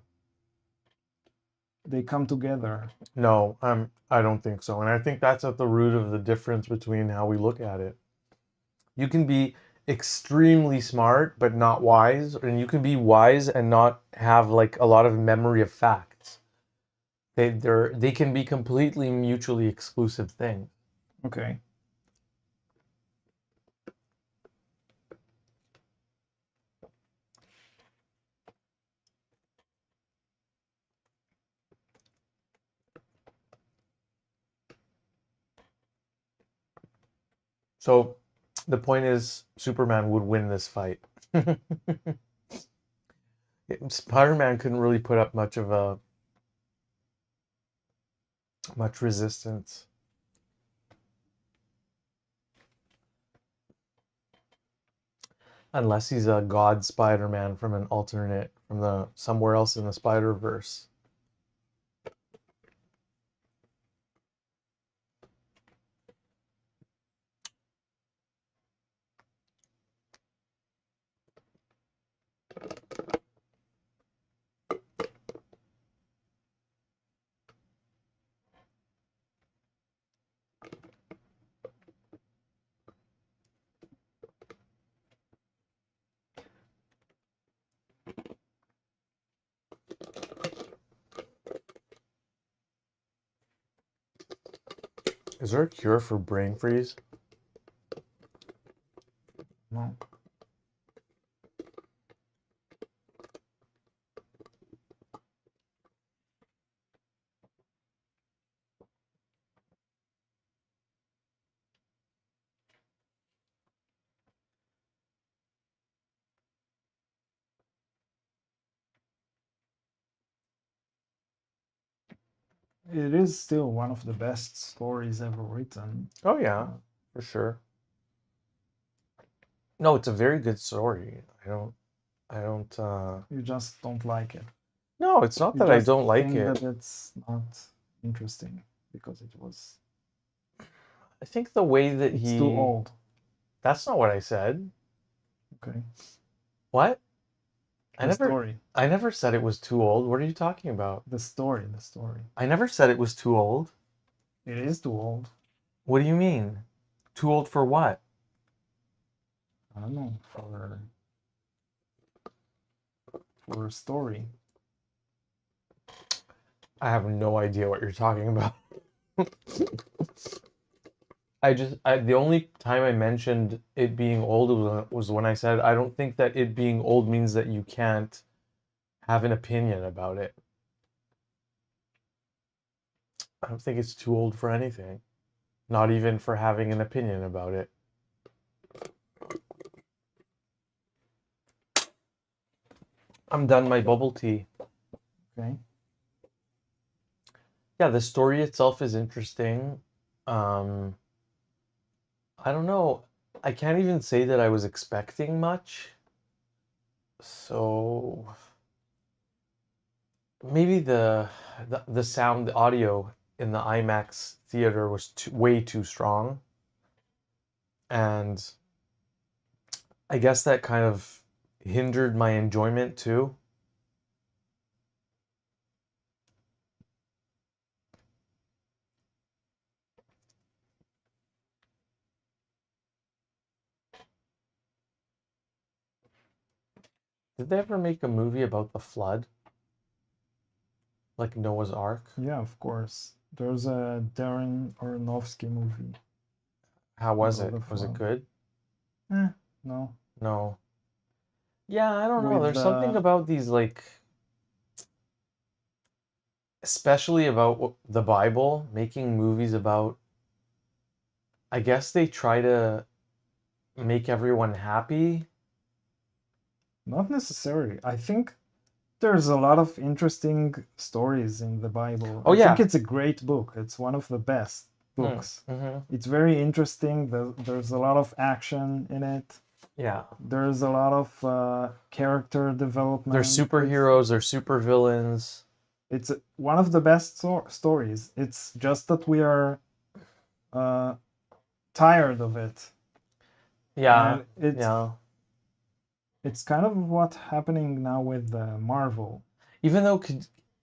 they come together. No, I don't think so. And I think that's at the root of the difference between how we look at it. You can be extremely smart but not wise, and you can be wise and not have like a lot of memory of facts. They can be completely mutually exclusive things. Okay. So the point is Superman would win this fight. Spider-Man couldn't really put up much resistance. Unless he's a god Spider-Man from an alternate from the somewhere else in the Spider-Verse. Is there a cure for brain freeze? No. It is still one of the best stories ever written. Oh yeah, for sure. No, it's a very good story. I don't You just don't like it. No, it's not You that I just don't like think it. that it's not interesting because it was. I think the way that It's too old. That's not what I said. Okay. What? The story. I never said it was too old. What are you talking about? The story. The story. I never said it was too old. It is too old. What do you mean? Too old for what? I don't know, for a story. I have no idea what you're talking about. The only time I mentioned it being old was when I said I don't think that it being old means that you can't have an opinion about it. I don't think it's too old for anything. Not even for having an opinion about it. I'm done my bubble tea. Okay. Yeah, the story itself is interesting. I don't know. I can't even say that I was expecting much. So maybe the sound, the audio in the IMAX theater was way too strong, and I guess that kind of hindered my enjoyment too. Did they ever make a movie about the flood? Like Noah's Ark? Yeah, of course. There's a Darren Aronofsky movie How was about it? the Was it flood. good? No. No. Yeah, I don't know. With There's something about these, like, especially about the Bible, making movies about, I guess they try to make everyone happy. Not necessarily. I think there's a lot of interesting stories in the Bible. Oh I think yeah. it's a great book. It's one of the best books. Mm-hmm. It's very interesting. There's a lot of action in it. Yeah. There's a lot of character They're development. superheroes, they're supervillains. It's one of the best stories. It's just that we are uh, tired of it, Yeah, and yeah. it's kind of what's happening now with Marvel. Even though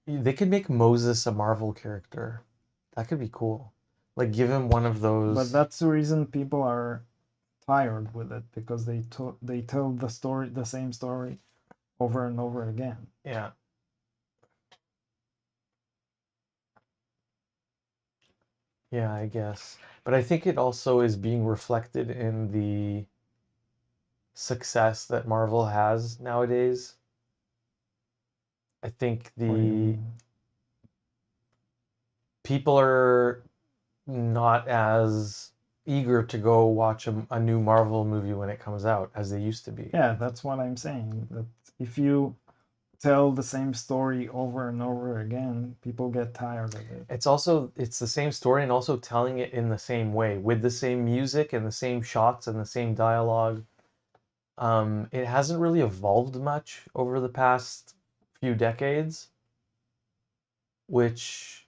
they could make Moses a Marvel character. That could be cool. Like give him one of But those. that's the reason people are tired with it because they tell the same story over and over again. Yeah. Yeah, I guess. But I think it also is being reflected in the success that Marvel has nowadays. I think What do you the mean? people are not as eager to go watch a new Marvel movie when it comes out as they used to be. Yeah, that's what I'm saying. That if you tell the same story over and over again, people get tired of it. It's the same story and also telling it in the same way with the same music and the same shots and the same dialogue. It hasn't really evolved much over the past few decades, which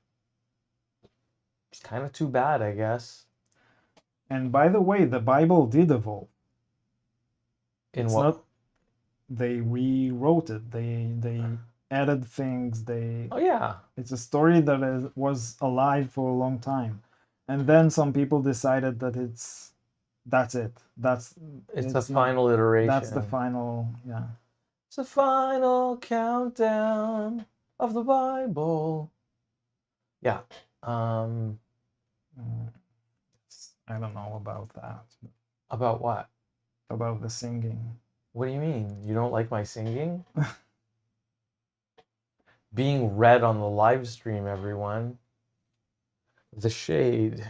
is kind of too bad, I guess. And by the way, the Bible did evolve. In It's what? not they rewrote it. They added things. They Oh yeah, It's a story that was alive for a long time, and then some people decided that that's it. it's the It's not. final That's the iteration. final. Yeah. It's the final countdown of the Bible. Yeah. Um, Mm. I don't know about that. About what? About the singing. What do you mean? You don't like my singing? Being read on the live stream, everyone. The shade.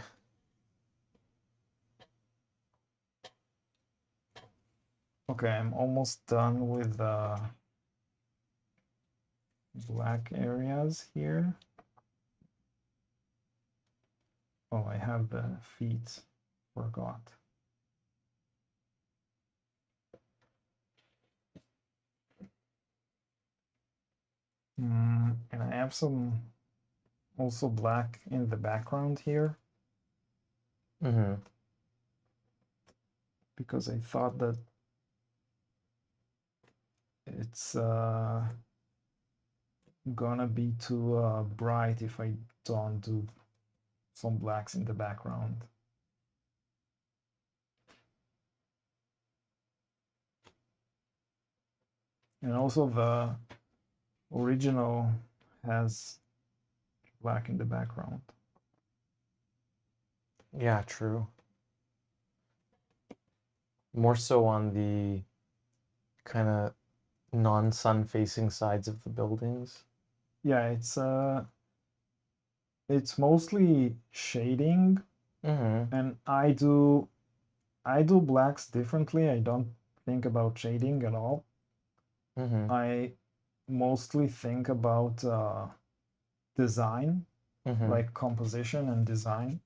Okay, I'm almost done with the black areas here. Oh, I have the feet. Forgot. And I have some also black in the background here. Because I thought that it's gonna be too bright if I don't do some blacks in the background. And also the original has black in the background. Yeah, true. More so on the kind of non-sun facing sides of the buildings. Yeah, it's mostly shading, and I do blacks differently. I don't think about shading at all. I mostly think about design, like composition and design.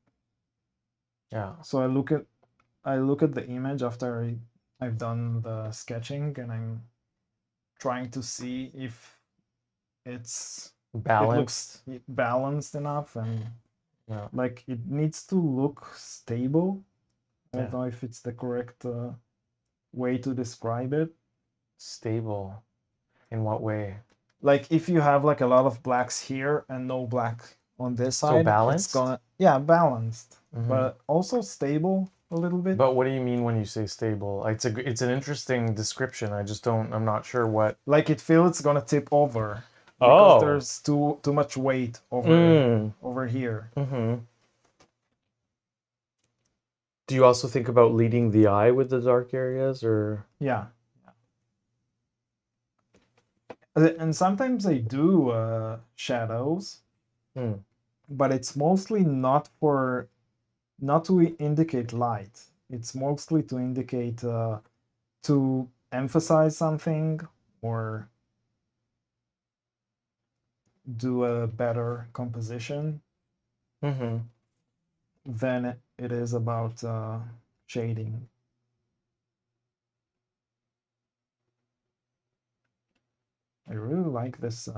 Yeah. So I look at the image after I've done the sketching, and I'm trying to see if it looks balanced enough, and like it needs to look stable. I don't know if it's the correct way to describe it. Stable. In what way? Like if you have like a lot of blacks here and no black on this side, balanced? it's gonna balanced, but also stable a little bit. But what do you mean when you say stable? It's an interesting description. I'm not sure what. Like it feels it's gonna tip over because there's too much weight over here. Do you also think about leading the eye with the dark areas, or? Yeah. And sometimes I do shadows, but it's mostly not to indicate light. It's mostly to indicate to emphasize something or do a better composition than it is about shading. I really like this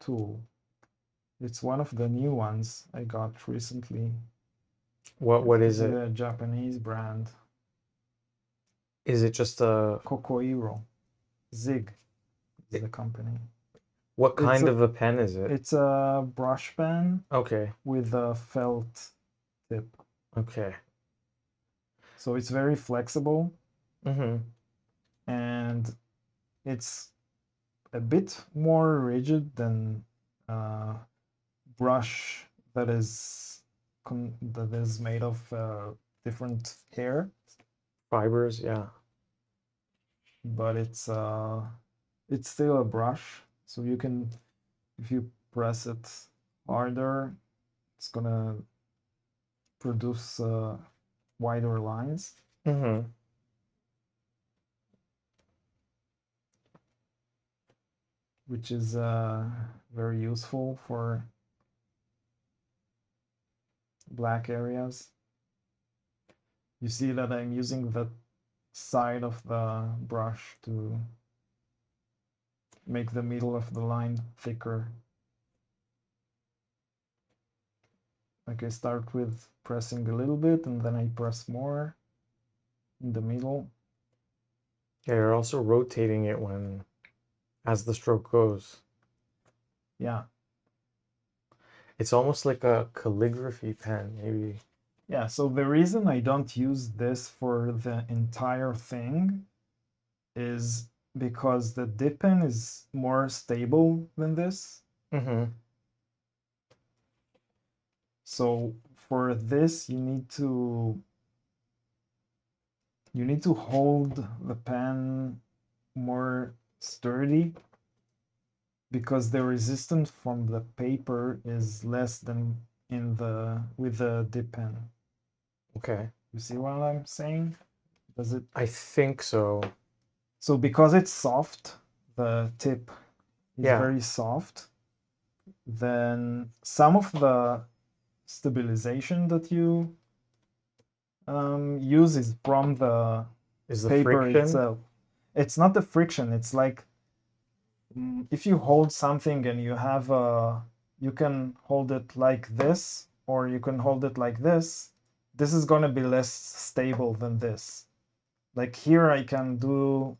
tool. It's one of the new ones I got recently. What is it? It's a Japanese brand. Is it just a Kokoiro? Zig is the company. What kind of a pen is it? It's a brush pen. Okay. With a felt tip. Okay. So it's very flexible. And it's a bit more rigid than brush that is made of different hair fibers. Yeah. But it's still a brush, so you can, if you press it harder, it's gonna produce wider lines. Which is very useful for black areas. You see that I'm using the side of the brush to make the middle of the line thicker. Like I start with pressing a little bit and then I press more in the middle. Yeah, you're also rotating it as the stroke goes. Yeah. It's almost like a calligraphy pen, maybe. Yeah, so the reason I don't use this for the entire thing is because the dip pen is more stable than this. So for this, you need to hold the pen more sturdy because the resistance from the paper is less than with the dip pen. Okay. You see what I'm saying? Does it? I think so. So because it's soft, the tip is very soft, then some of the stabilization that you use is from the paper friction itself. It's not the friction, it's like if you hold something and you can hold it like this, or you can hold it like this is going to be less stable than this. Like here I can do,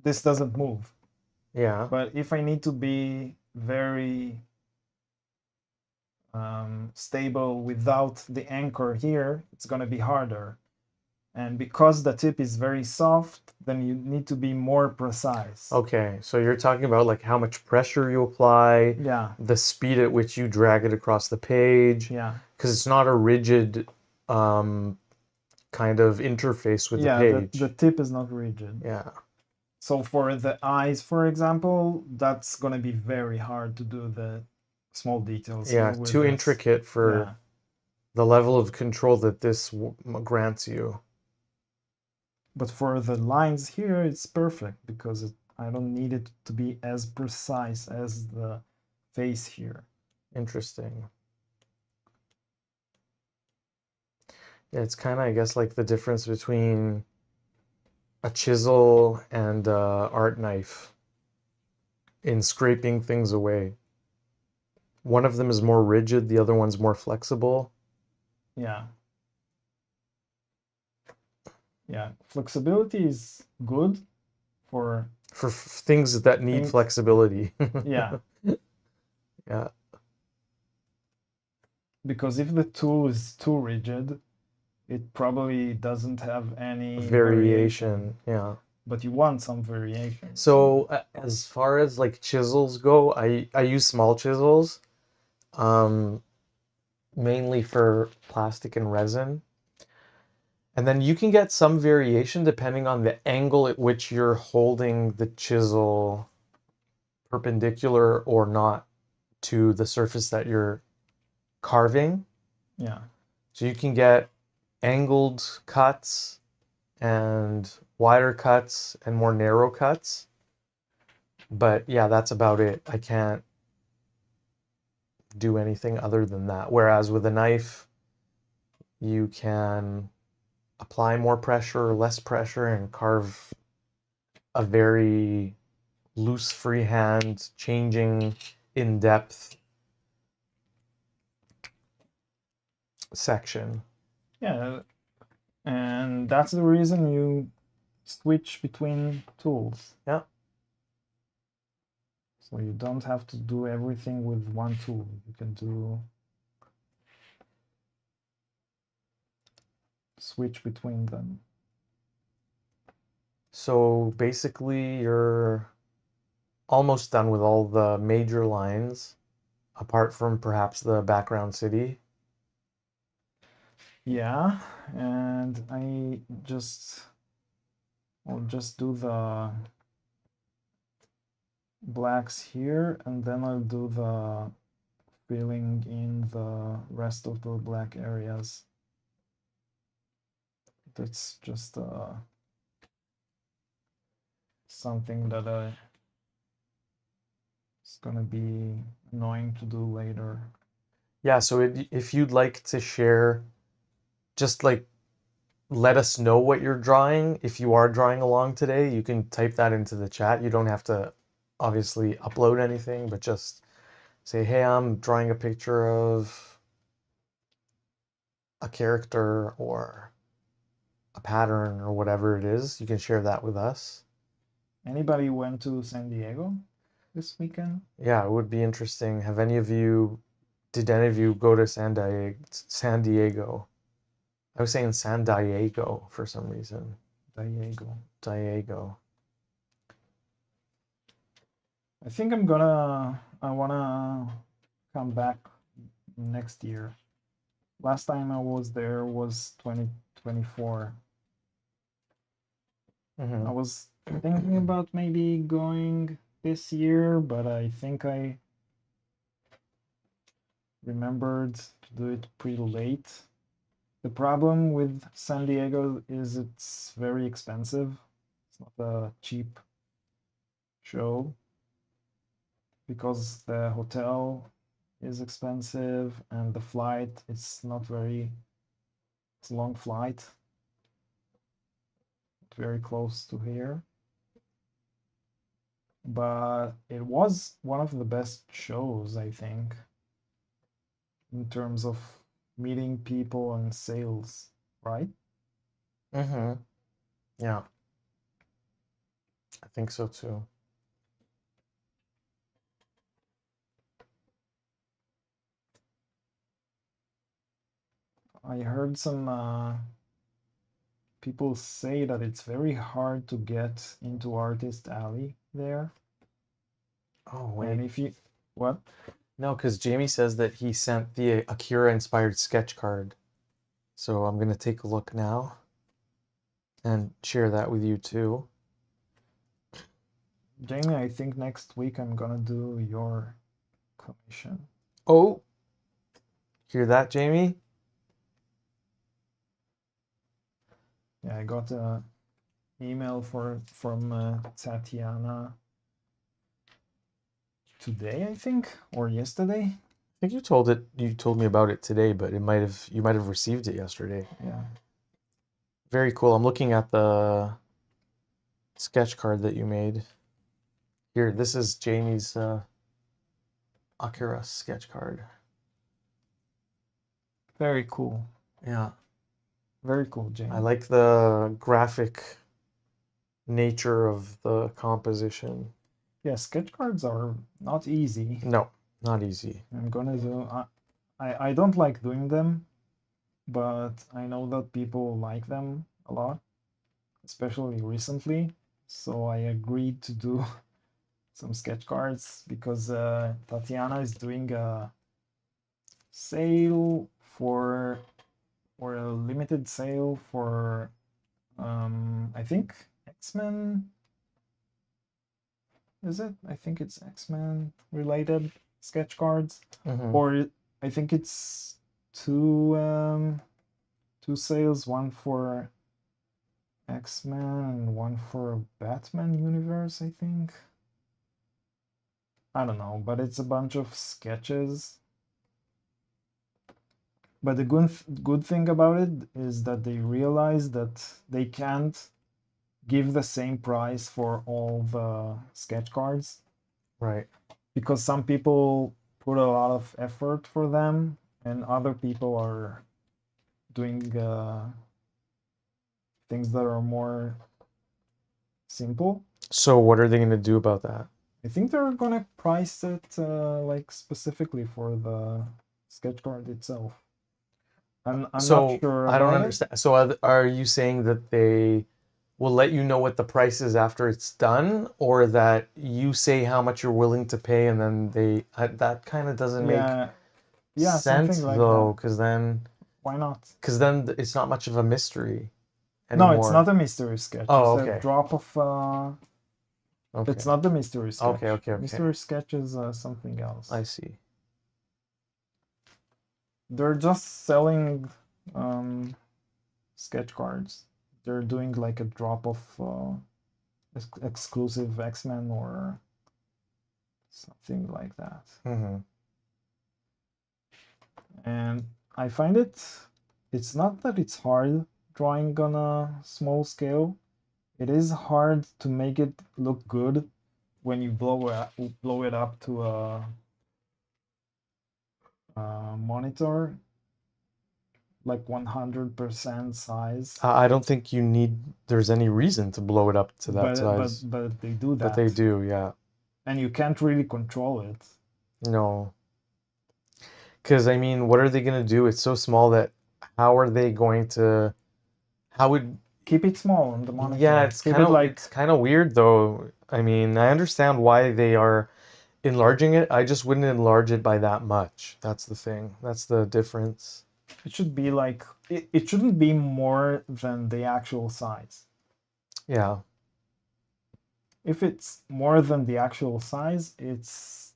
this doesn't move. Yeah. But if I need to be very stable without the anchor here, it's going to be harder. And because the tip is very soft, then you need to be more precise. Okay, so you're talking about like how much pressure you apply, Yeah. the speed at which you drag it across the page. Yeah. Because it's not a rigid kind of interface with the page. The tip is not rigid. Yeah. So for the eyes, for example, that's going to be very hard to do the small details. Yeah, too intricate for the level of control that this grants you. But for the lines here, it's perfect because I don't need it to be as precise as the face here. Interesting. Yeah, it's kind of, I guess, like the difference between a chisel and a art knife in scraping things away. One of them is more rigid, the other one's more flexible. Yeah. Yeah, flexibility is good for things that need flexibility. Yeah. Yeah. Because if the tool is too rigid, it probably doesn't have any variation. Yeah. But you want some variation. So as far as like chisels go, I use small chisels, mainly for plastic and resin. And then you can get some variation depending on the angle at which you're holding the chisel perpendicular or not to the surface that you're carving. Yeah. So you can get angled cuts and wider cuts and more narrow cuts. But yeah, that's about it. I can't do anything other than that. Whereas with a knife, you can apply more pressure or less pressure and carve a very loose freehand, changing in depth section. Yeah, and that's the reason you switch between tools. Yeah. So you don't have to do everything with one tool. You can switch between them. So basically you're almost done with all the major lines, apart from perhaps the background city. Yeah, and I'll just do the blacks here, and then I'll do the filling in the rest of the black areas. That's just something that it's gonna be annoying to do later. Yeah, so if you'd like to share, just like let us know what you're drawing. If you are drawing along today, you can type that into the chat. You don't have to obviously upload anything, but just say, hey, I'm drawing a picture of a character or a pattern or whatever it is. You can share that with us. Anybody went to San Diego this weekend? Yeah, it would be interesting. Did any of you go to San Diego? I was saying San Diego for some reason. Diego. I think I wanna come back next year. Last time I was there was 2024. I was thinking about maybe going this year, but I think I remembered to do it pretty late. The problem with San Diego is it's very expensive. It's not a cheap show because the hotel is expensive and the flight is not very, it's a long flight, very close to here. But it was one of the best shows, I think, in terms of meeting people and sales, right? Yeah, I think so too. I heard some people say that it's very hard to get into Artist Alley there. Oh, And wait. if you, what? No, because Jamie says that he sent the Akira-inspired sketch card. So I'm going to take a look now and share that with you too. Jamie, I think next week I'm gonna do your commission. Oh, hear that, Jamie? Yeah, I got a email from Tatiana today, I think, or yesterday. I think you told me about it today, but you might have received it yesterday. Yeah. Very cool. I'm looking at the sketch card that you made. Here, this is Jamie's Akira sketch card. Very cool. Yeah. Very cool, I Jamie. like the graphic nature of the composition. Yeah, sketch cards are not easy. No, not easy. I'm gonna do. I don't like doing them, but I know that people like them a lot, especially recently. So I agreed to do some sketch cards because Tatiana is doing a sale for, or a limited sale for, I think X-Men. Is it? I think it's X-Men related sketch cards, or I think it's two sales, one for X-Men and one for Batman universe, I think. I don't know, but it's a bunch of sketches. But the good thing about it is that they realize that they can't give the same price for all the sketch cards. Right. Because some people put a lot of effort for them and other people are doing things that are more simple. So what are they going to do about that? I think they're gonna price it like specifically for the sketch card itself. I'm not So sure I don't about it. understand. So are you saying that they will let you know what the price is after it's done, or that you say how much you're willing to pay and then that kind of doesn't make Yeah, yeah, something sense like though, that. because then Why not? it's not much of a mystery No, it's anymore. not a mystery sketch. Oh, It's a okay. drop of. Okay. It's not the mystery Okay, sketch. okay, okay. Mystery sketch is something I else. see. They're just selling sketch cards. They're doing like a drop of exclusive X-Men or something like that. And I find it's not that it's hard drawing on a small scale. It is hard to make it look good when you blow it up to a monitor, like 100% size. I don't think there's any reason to blow it up to that But size, but they do but they that, do, yeah. and you can't really control it. No. Because I mean, what are they gonna do? It's so small that how are they going to how would Keep it small on the yeah, monitor. Keep it like, it's kind of weird though. I mean, I understand why they are enlarging it. I just wouldn't enlarge it by that much. That's the thing. That's the difference. It should be like, it shouldn't be more than the actual size. Yeah. If it's more than the actual size, it's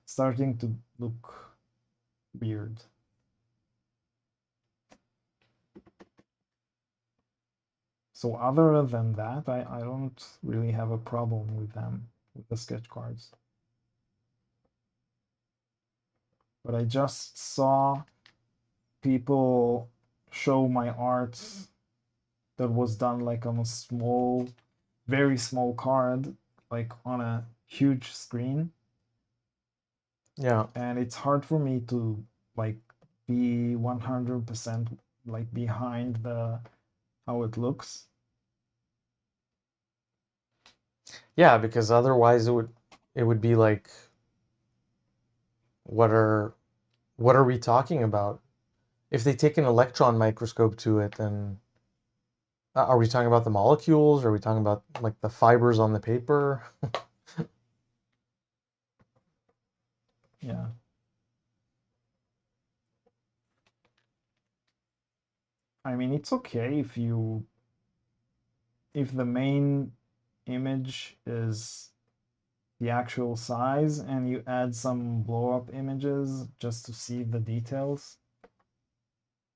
starting to look weird. So other than that, I don't really have a problem with them, with the sketch cards. But I just saw people show my art that was done like on a small, very small card, like on a huge screen. Yeah. And it's hard for me to like be 100% like behind the how it looks. Yeah, because otherwise it would be like what are what are we talking about? If they take an electron microscope to it, then are we talking about the molecules? Are we talking about like the fibers on the paper? Yeah. I mean, it's okay if the main image is the actual size and you add some blow up images just to see the details,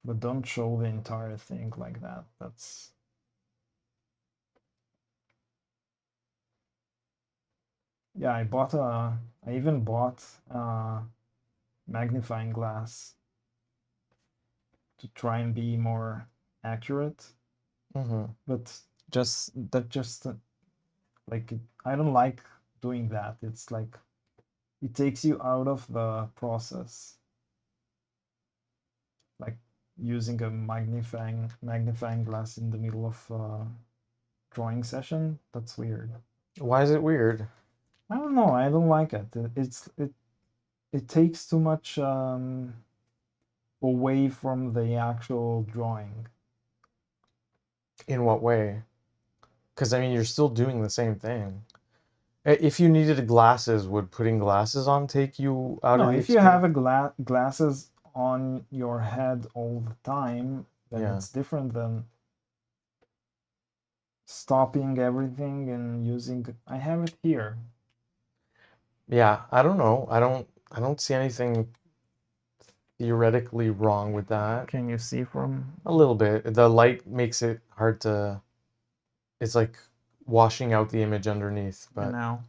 but don't show the entire thing like that. That's yeah, I even bought a magnifying glass to try and be more accurate, Mm-hmm. but just like I don't like doing that. It's like it takes you out of the process, like using a magnifying glass in the middle of a drawing session. That's weird. Why is it weird? I don't know. I don't like it. It takes too much away from the actual drawing. In what way? Because I mean, you're still doing the same thing. If you needed glasses, would putting glasses on take you out of No, the if you have experience? a glasses on your head all the time, then Yeah. it's different than stopping everything and using. I have it here. Yeah, I don't know. I don't see anything theoretically wrong with that. Can you see from A little bit. The light makes it hard to, it's like washing out the image underneath, and but now?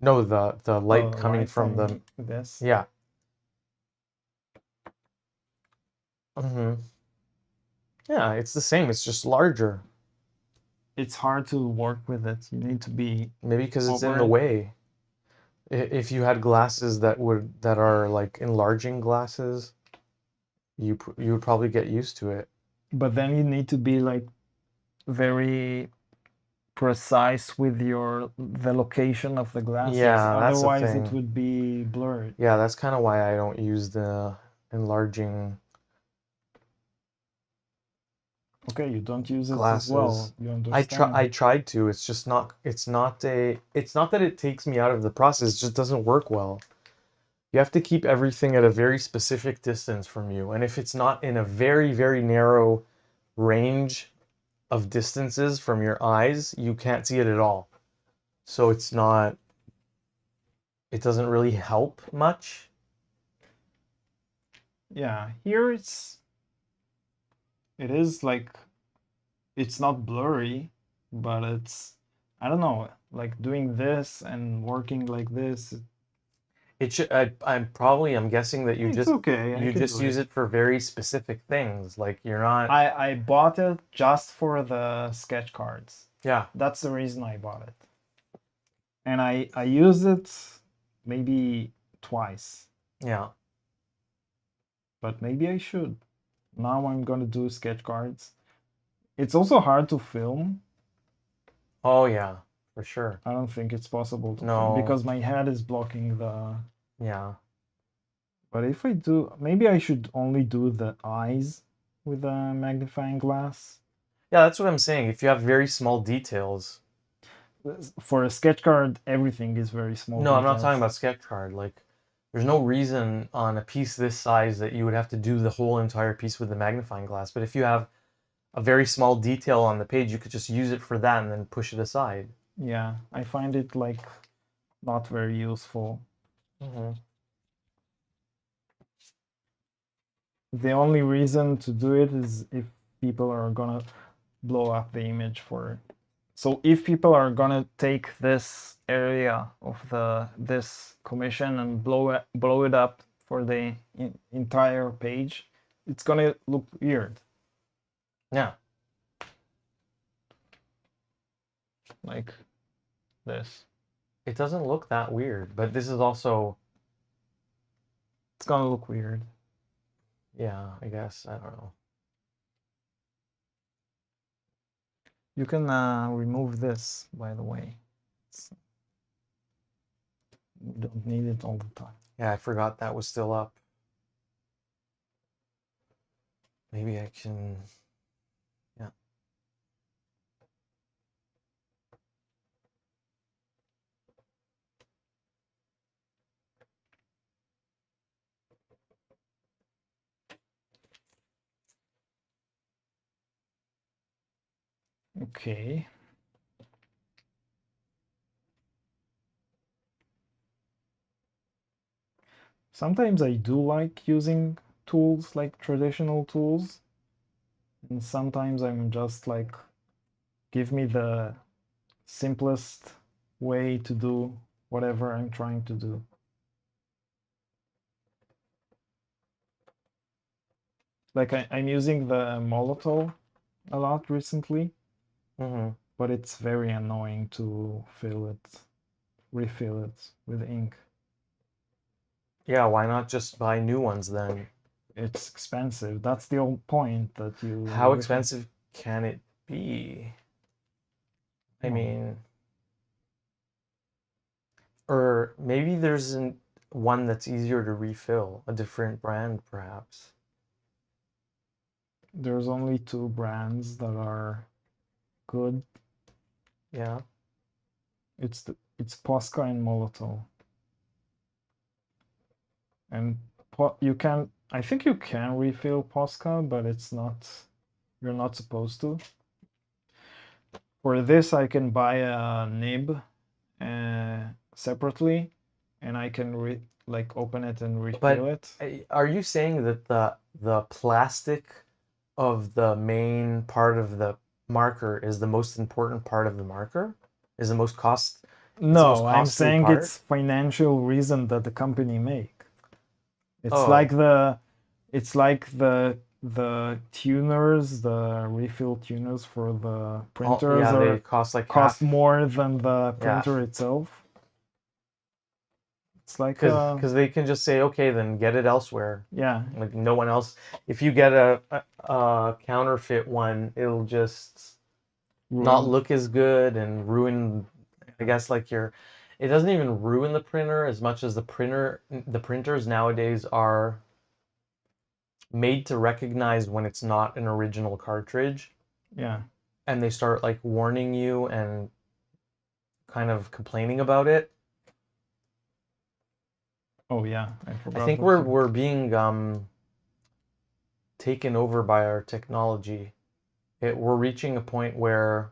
no, the light Oh, coming light from the, from this. yeah. Hmm. Yeah, it's the same. It's just larger. It's hard to work with it. You need to be Maybe because it's in over the it. way. If you had glasses that are like enlarging glasses, you would probably get used to it. But then you need to be like very precise with your the location of the glasses. Yeah, that's the Otherwise, it thing. would be blurred. Yeah, that's kind of why I don't use the enlarging Okay, you don't use it as glasses. well. You I understand. tried to. It's just not it's not that it takes me out of the process, it just doesn't work well. You have to keep everything at a very specific distance from you. And if it's not in a very, very narrow range of distances from your eyes, you can't see it at all. So it doesn't really help much. Yeah, here it is like it's not blurry, but it's I don't know, like doing this and working like this. It should, I'm guessing that It's okay. I you can just do use it. it for very specific things. Like you're not, I bought it just for the sketch cards. yeah, That's the reason I bought it. And I used it maybe twice, yeah. but maybe I should. Now I'm gonna do sketch cards. It's also hard to film. Oh yeah, for sure. I don't think it's possible to film No, because my head is blocking the. yeah. But if I do, maybe I should only do the eyes with a magnifying glass. Yeah, that's what I'm saying. If you have very small details. For a sketch card, everything is very small No, I'm not talking details. about sketch card. Like There's no reason on a piece this size that you would have to do the whole entire piece with the magnifying glass. But if you have a very small detail on the page, you could just use it for that and then push it aside. Yeah, I find it like not very useful. The only reason to do it is if people are gonna blow up the image for it. So if people are gonna take this area of this commission and blow it up for the entire page, it's gonna look weird. Yeah. Like this. It doesn't look that weird, but this is also... It's gonna look weird. Yeah, I guess. I don't know. You can remove this, by the way. We don't need it all the time. Yeah, I forgot that was still up. Maybe I can... Yeah. Okay. Sometimes I do like using tools, like traditional tools. And sometimes I'm just like, give me the simplest way to do whatever I'm trying to do. Like I'm using the Molotov a lot recently, but it's very annoying to refill it with ink. Yeah, why not just buy new ones then? It's expensive. That's the whole point, that you How refill. expensive can it be? I mean, or maybe there's one that's easier to refill, a different brand perhaps. There's only two brands that are good. Yeah. It's Posca and Molotov. And you can, I think you can refill Posca, but it's not, you're not supposed to. For this, I can buy a nib separately, and I can like open it and refill But it. are you saying that the plastic of the main part of the marker is the most important part of the marker? Is the most cost? It's the most No, I'm costly saying part? it's financial reason that the company make. It's like Oh, the tuners, the refill tuners for the printers yeah, they are cost like cost half. more than the Yeah, printer itself. It's like because they can just say, okay, then get it elsewhere. yeah, Like no one else. If you get a counterfeit one, it'll just not ruin. look as good and ruin, I guess, like your... It doesn't even ruin the printer as much as the printers nowadays are made to recognize when it's not an original cartridge, Yeah. and they start like warning you and kind of complaining about it. Oh yeah, I I forgot think what we're being taken over by our technology. We're reaching a point where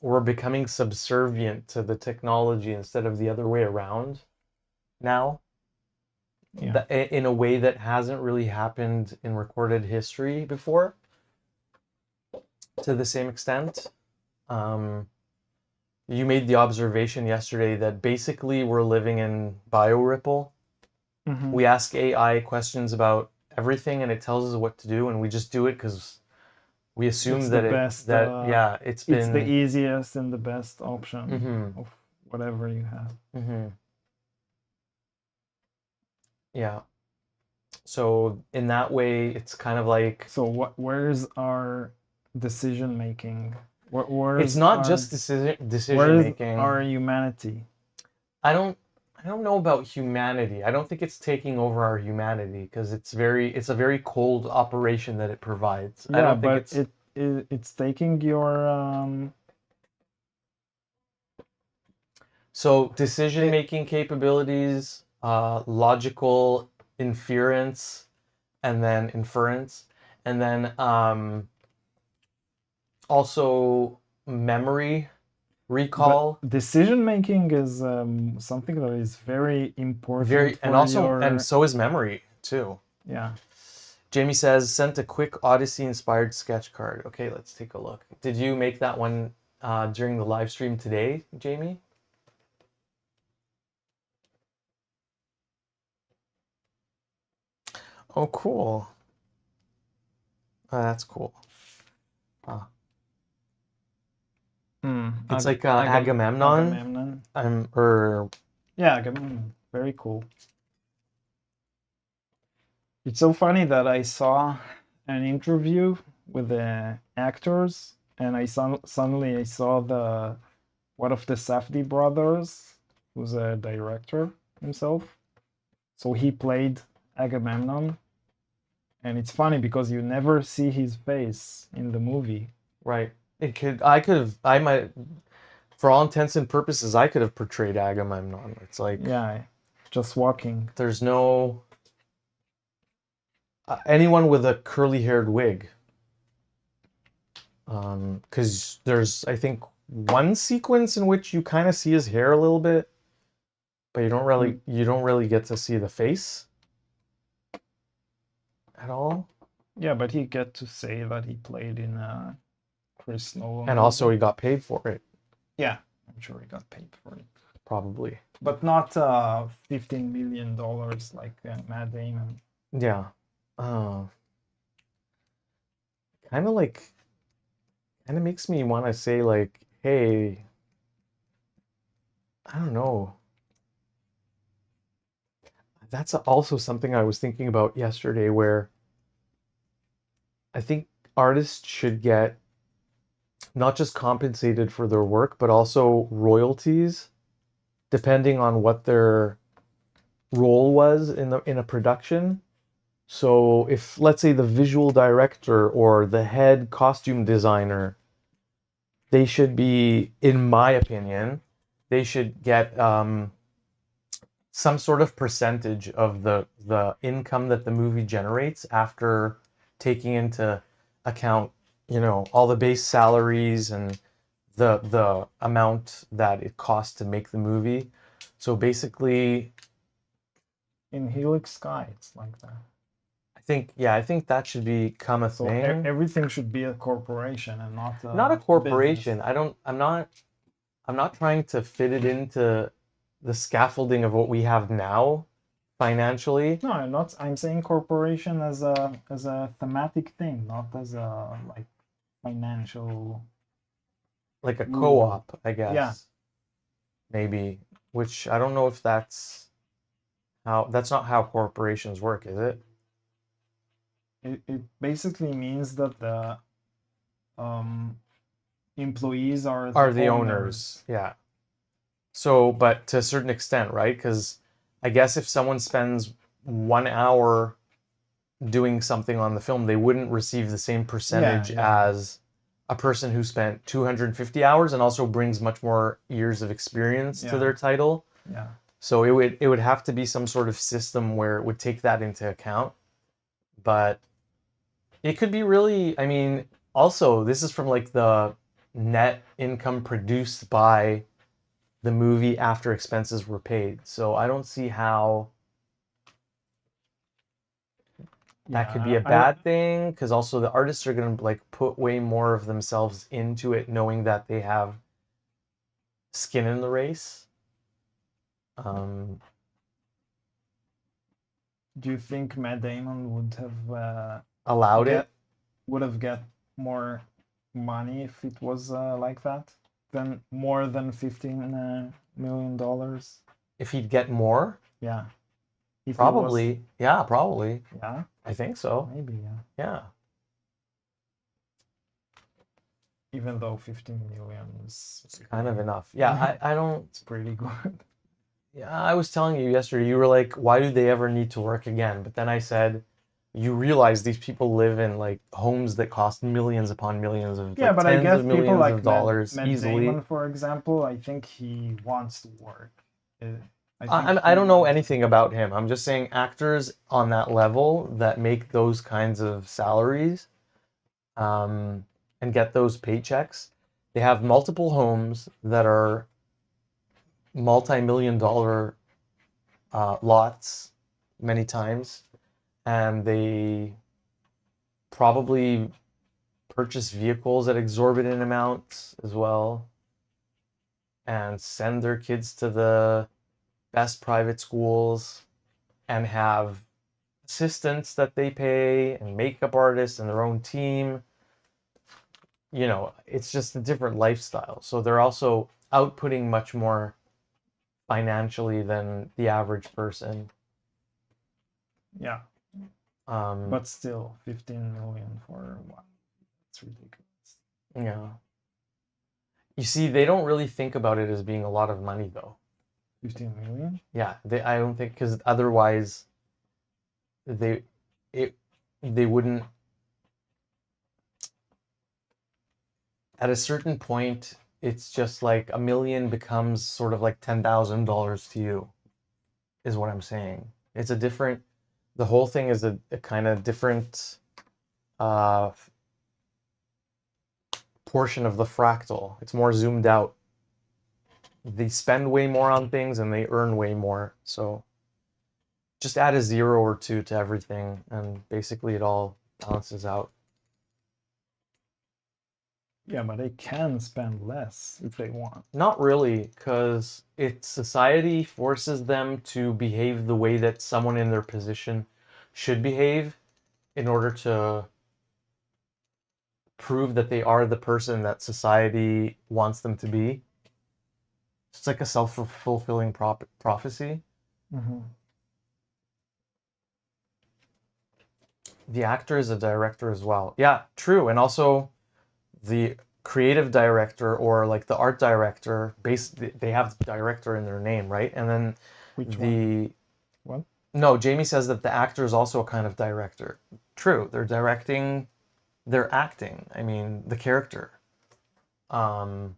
we're becoming subservient to the technology instead of the other way around now. Yeah. In a way that hasn't really happened in recorded history before to the same extent. You made the observation yesterday that basically we're living in bioripple. We ask AI questions about everything and it tells us what to do, and we just do it because we assume It's the that best. yeah, It's the easiest and the best option of whatever you have. Yeah. So in that way, it's kind of like... So where's our decision making? It's Where's not our just decision where's making. our humanity? I don't know about humanity. I don't think it's taking over our humanity because it's a very cold operation that it provides. I Yeah, don't think but it's... it's taking your So decision making capabilities logical inference, and then inference, and then also memory But recall. decision making is something that is very important And for also, and your, so is memory too. yeah. Jamie says, sent a quick Odyssey-inspired sketch card. Okay, let's take a look. Did you make that one during the live stream today, Jamie? Oh, cool. That's cool. It's like Agamemnon. Agamemnon. Or Yeah, Agamemnon. Very cool. It's so funny that I saw an interview with the actors, and suddenly I saw the one of the Safdie brothers, who's a director himself. So he played Agamemnon, and it's funny because you never see his face in the movie. right. I might, for all intents and purposes, I could have portrayed Agamemnon. It's like, Yeah, just walking. there's no anyone with a curly haired wig. Because there's, I think, one sequence in which you kind of see his hair a little bit, but you don't really get to see the face at all. Yeah, but he get to say that he played in a Chris Nolan And movie. also, he got paid for it. Yeah, I'm sure he got paid for it. Probably. But not $15 million like Matt Damon. Yeah. Kind of like, kind of makes me want to say, like, hey, I don't know. That's also something I was thinking about yesterday, where I think artists should get not just compensated for their work, but also royalties, depending on what their role was in a production. So if, let's say, the visual director or the head costume designer, they should be, in my opinion, they should get some sort of percentage of the income that the movie generates after taking into account, all the base salaries and the amount that it costs to make the movie. So basically, In Helix Sky, it's like that. I think that should become a So thing. everything should be a corporation and not Not a a business. corporation. I'm not trying to fit it into the scaffolding of what we have now financially. No, I'm not. I'm saying corporation as a thematic thing, not as a like financial Like a rule. co-op, I Yeah, guess, maybe, which I don't know if that's not how corporations work, is it? it basically means that the um, employees are Are the the owners, owners. yeah. So, but to a certain extent, right? Because I guess if someone spends 1 hour doing something on the film, they wouldn't receive the same Yeah, percentage yeah, as a person who spent 250 hours and also brings much more years of experience to yeah, their title. yeah. So it would have to be some sort of system where it would take that into account. But it could be really, I mean, also this is from like the net income produced by the movie after expenses were paid. So I don't see how that could be Yeah, a bad thing, because also the artists are going to like put way more of themselves into it knowing that they have skin in the race. Um, do you think Matt Damon would have allowed it. get more money if it was like that? Than more than $15 million? If he'd get more, Yeah, if it was, probably. Yeah, probably. yeah, I think so. maybe, yeah. Yeah. Even though 15 million is It's kind of pretty, enough. Yeah, I don't. it's pretty good. Yeah, I was telling you yesterday, you were like, why do they ever need to work again? But then I said, you realize these people live in like homes that cost millions upon millions of, Yeah, like but I tens guess of people millions like of dollars Matt easily. Damon, for example, I think he wants to work. Uh, I don't know anything about him. I'm just saying actors on that level that make those kinds of salaries and get those paychecks, they have multiple homes that are multi-million dollar lots many times, and they probably purchase vehicles at exorbitant amounts as well, and send their kids to the best private schools, and have assistants that they pay, and makeup artists and their own team. You know, it's just a different lifestyle. So they're also outputting much more financially than the average person. Yeah. But still, 15 million for one. That's ridiculous. Yeah. You see, they don't really think about it as being a lot of money, though. 15 million? Yeah, I don't think, because otherwise they they wouldn't. At a certain point, it's just like $1 million becomes sort of like $10,000 to you, is what I'm saying. It's a different. The whole thing is a kind of different uh, portion of the fractal. It's more zoomed out. They spend way more on things and they earn way more. So just add a 0 or 2 to everything, and basically it all balances out. Yeah, but they can spend less if they want. Not really, because society forces them to behave the way that someone in their position should behave in order to prove that they are the person that society wants them to be. It's like a self-fulfilling prophecy. Mm-hmm. The actor is a director as well. Yeah, true. And also the creative director, or like the art director, they have director in their name, right? And then Which the one? What? no, Jamie says that the actor is also a kind of director. True, they're directing, they're acting. I mean, the character. Um,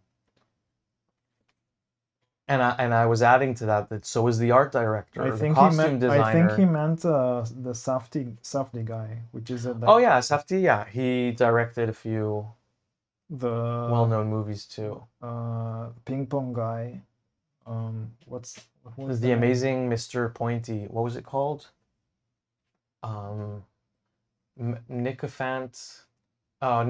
and I was adding to that so is the art director, the costume designer. I think he meant the Safdie guy, which is Oh yeah, Safdie. Yeah, he directed a few the well-known movies too. ping pong guy. What was The Amazing Mr. Pointy. What was it called? Nicophant. Oh,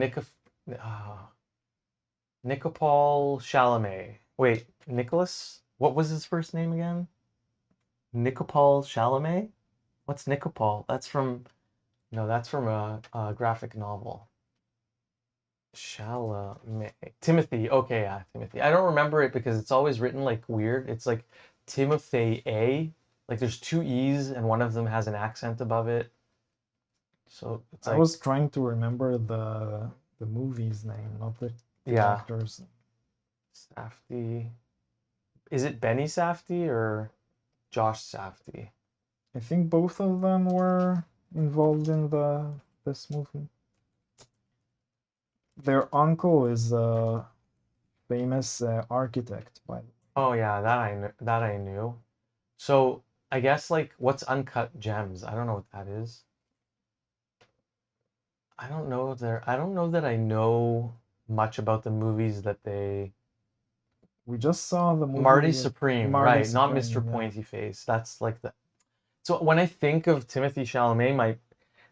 Nicopol Chalamet. Wait, Nicholas? What was his first name again? Nicopol Chalamet? What's Nicopol? That's from a graphic novel. Chalamet. Timothy. Okay, yeah, Timothy. I don't remember it because it's always written like weird. It's like Timothy A. Like there's two E's and one of them has an accent above it. So it's like, I was trying to remember the movie's name, not the actor's. Safdie. Is it Benny Safdie or Josh Safdie? I think both of them were involved in this movie. Their uncle is a famous architect, by the way. Oh yeah, that I knew. So I guess like what's Uncut Gems? I don't know what that is. I don't know that I know much about the movies that they. We just saw the movie Marty Supreme, Marty right? Not Supreme, Mr. yeah. Pointy Face. That's like the. So when I think of Timothy Chalamet,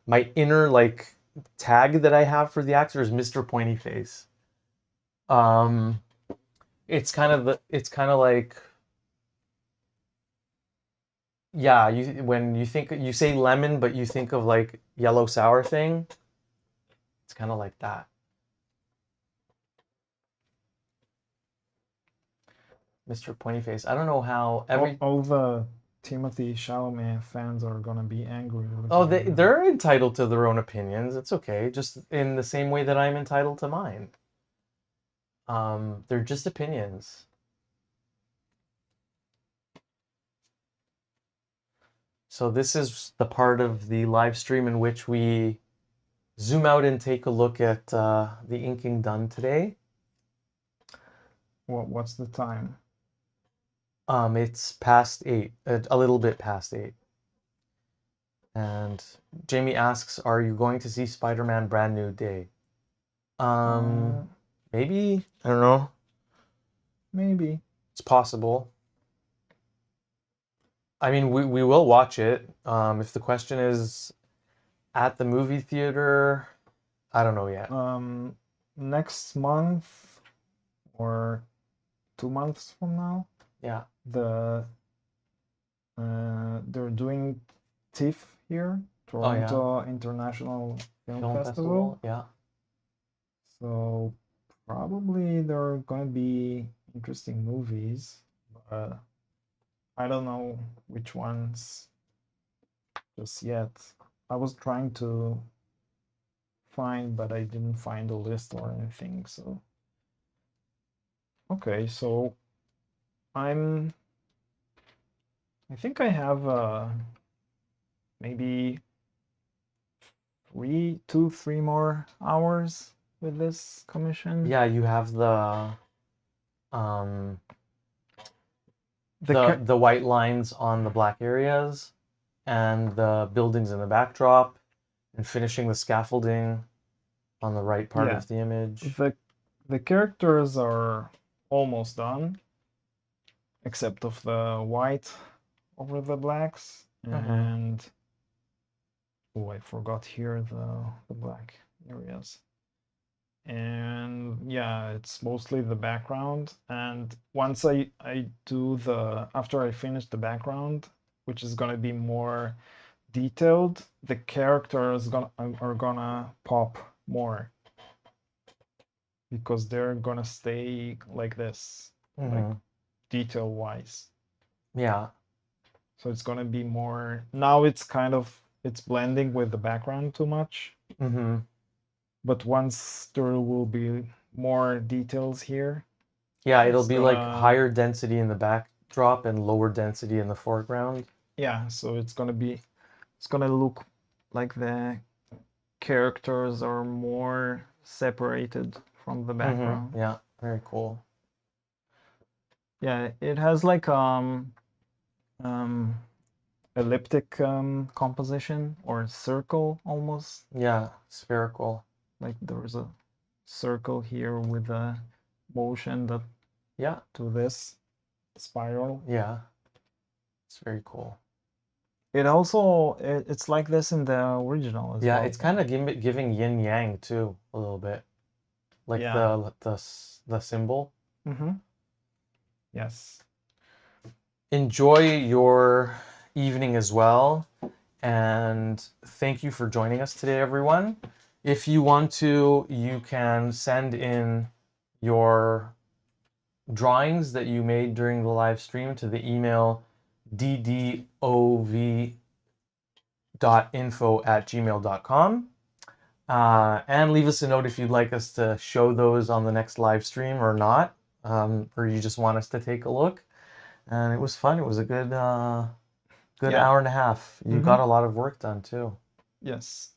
my inner like tag that I have for the actor is Mr. Pointy Face. Um, it's kind of like, yeah, when you say lemon, but you think of like yellow sour thing. It's kind of like that. Mr. Pointy Face. I don't know how all the Timothy Chalamet fans are gonna be angry with Oh, you now. they're entitled to their own opinions. It's okay. Just in the same way that I'm entitled to mine. They're just opinions. So this is the part of the live stream in which we zoom out and take a look at the inking done today. What's the time? It's past 8, a little bit past 8. And Jamie asks, "Are you going to see Spider-Man Brand New Day?" Uh, Maybe, I don't know. maybe. It's possible. I mean, we will watch it. If the question is at the movie theater, I don't know yet. Next month or 2 months from now, Yeah. they're doing TIFF here, Oh yeah. Toronto International Film Film Festival. festival. Yeah. So probably there are gonna be interesting movies, but I don't know which ones just yet. I was trying to find, but I didn't find a list or anything. So okay, so I think I have maybe 3 more hours with this commission. Yeah, you have um The the white lines on the black areas and the buildings in the backdrop and finishing the scaffolding on the right part yeah, of the image. the characters are almost done, except of the white over the blacks. Mm-hmm. And oh, I forgot here the black areas. And yeah, it's mostly the background. And once I do after I finish the background, which is gonna be more detailed, the characters are gonna pop more because they're gonna stay like this, like Mm-hmm. detail wise. Yeah. So it's gonna be more now. It's blending with the background too much. Mm-hmm. But once there will be more details here, Yeah, it'll it's be like gonna higher density in the backdrop and lower density in the foreground. yeah. So it's gonna look like the characters are more separated from the Mm-hmm. background. Yeah, very cool. Yeah, it has like um elliptic composition or circle almost. Yeah, spherical. Like there's a circle here with a motion that Yeah, to this spiral. yeah, it's very cool. It's like this in the original as Yeah, well. it's kind of giving yin yang too a little bit, like Yeah. the symbol. Mm-hmm. Yes. Enjoy your evening as well, and thank you for joining us today, everyone. If you want to, you can send in your drawings that you made during the live stream to the email ddov.info@gmail.com. And leave us a note if you'd like us to show those on the next live stream or not, or you just want us to take a look. And it was fun. It was a good Yeah. hour and a half. You Mm-hmm. got a lot of work done too. Yes.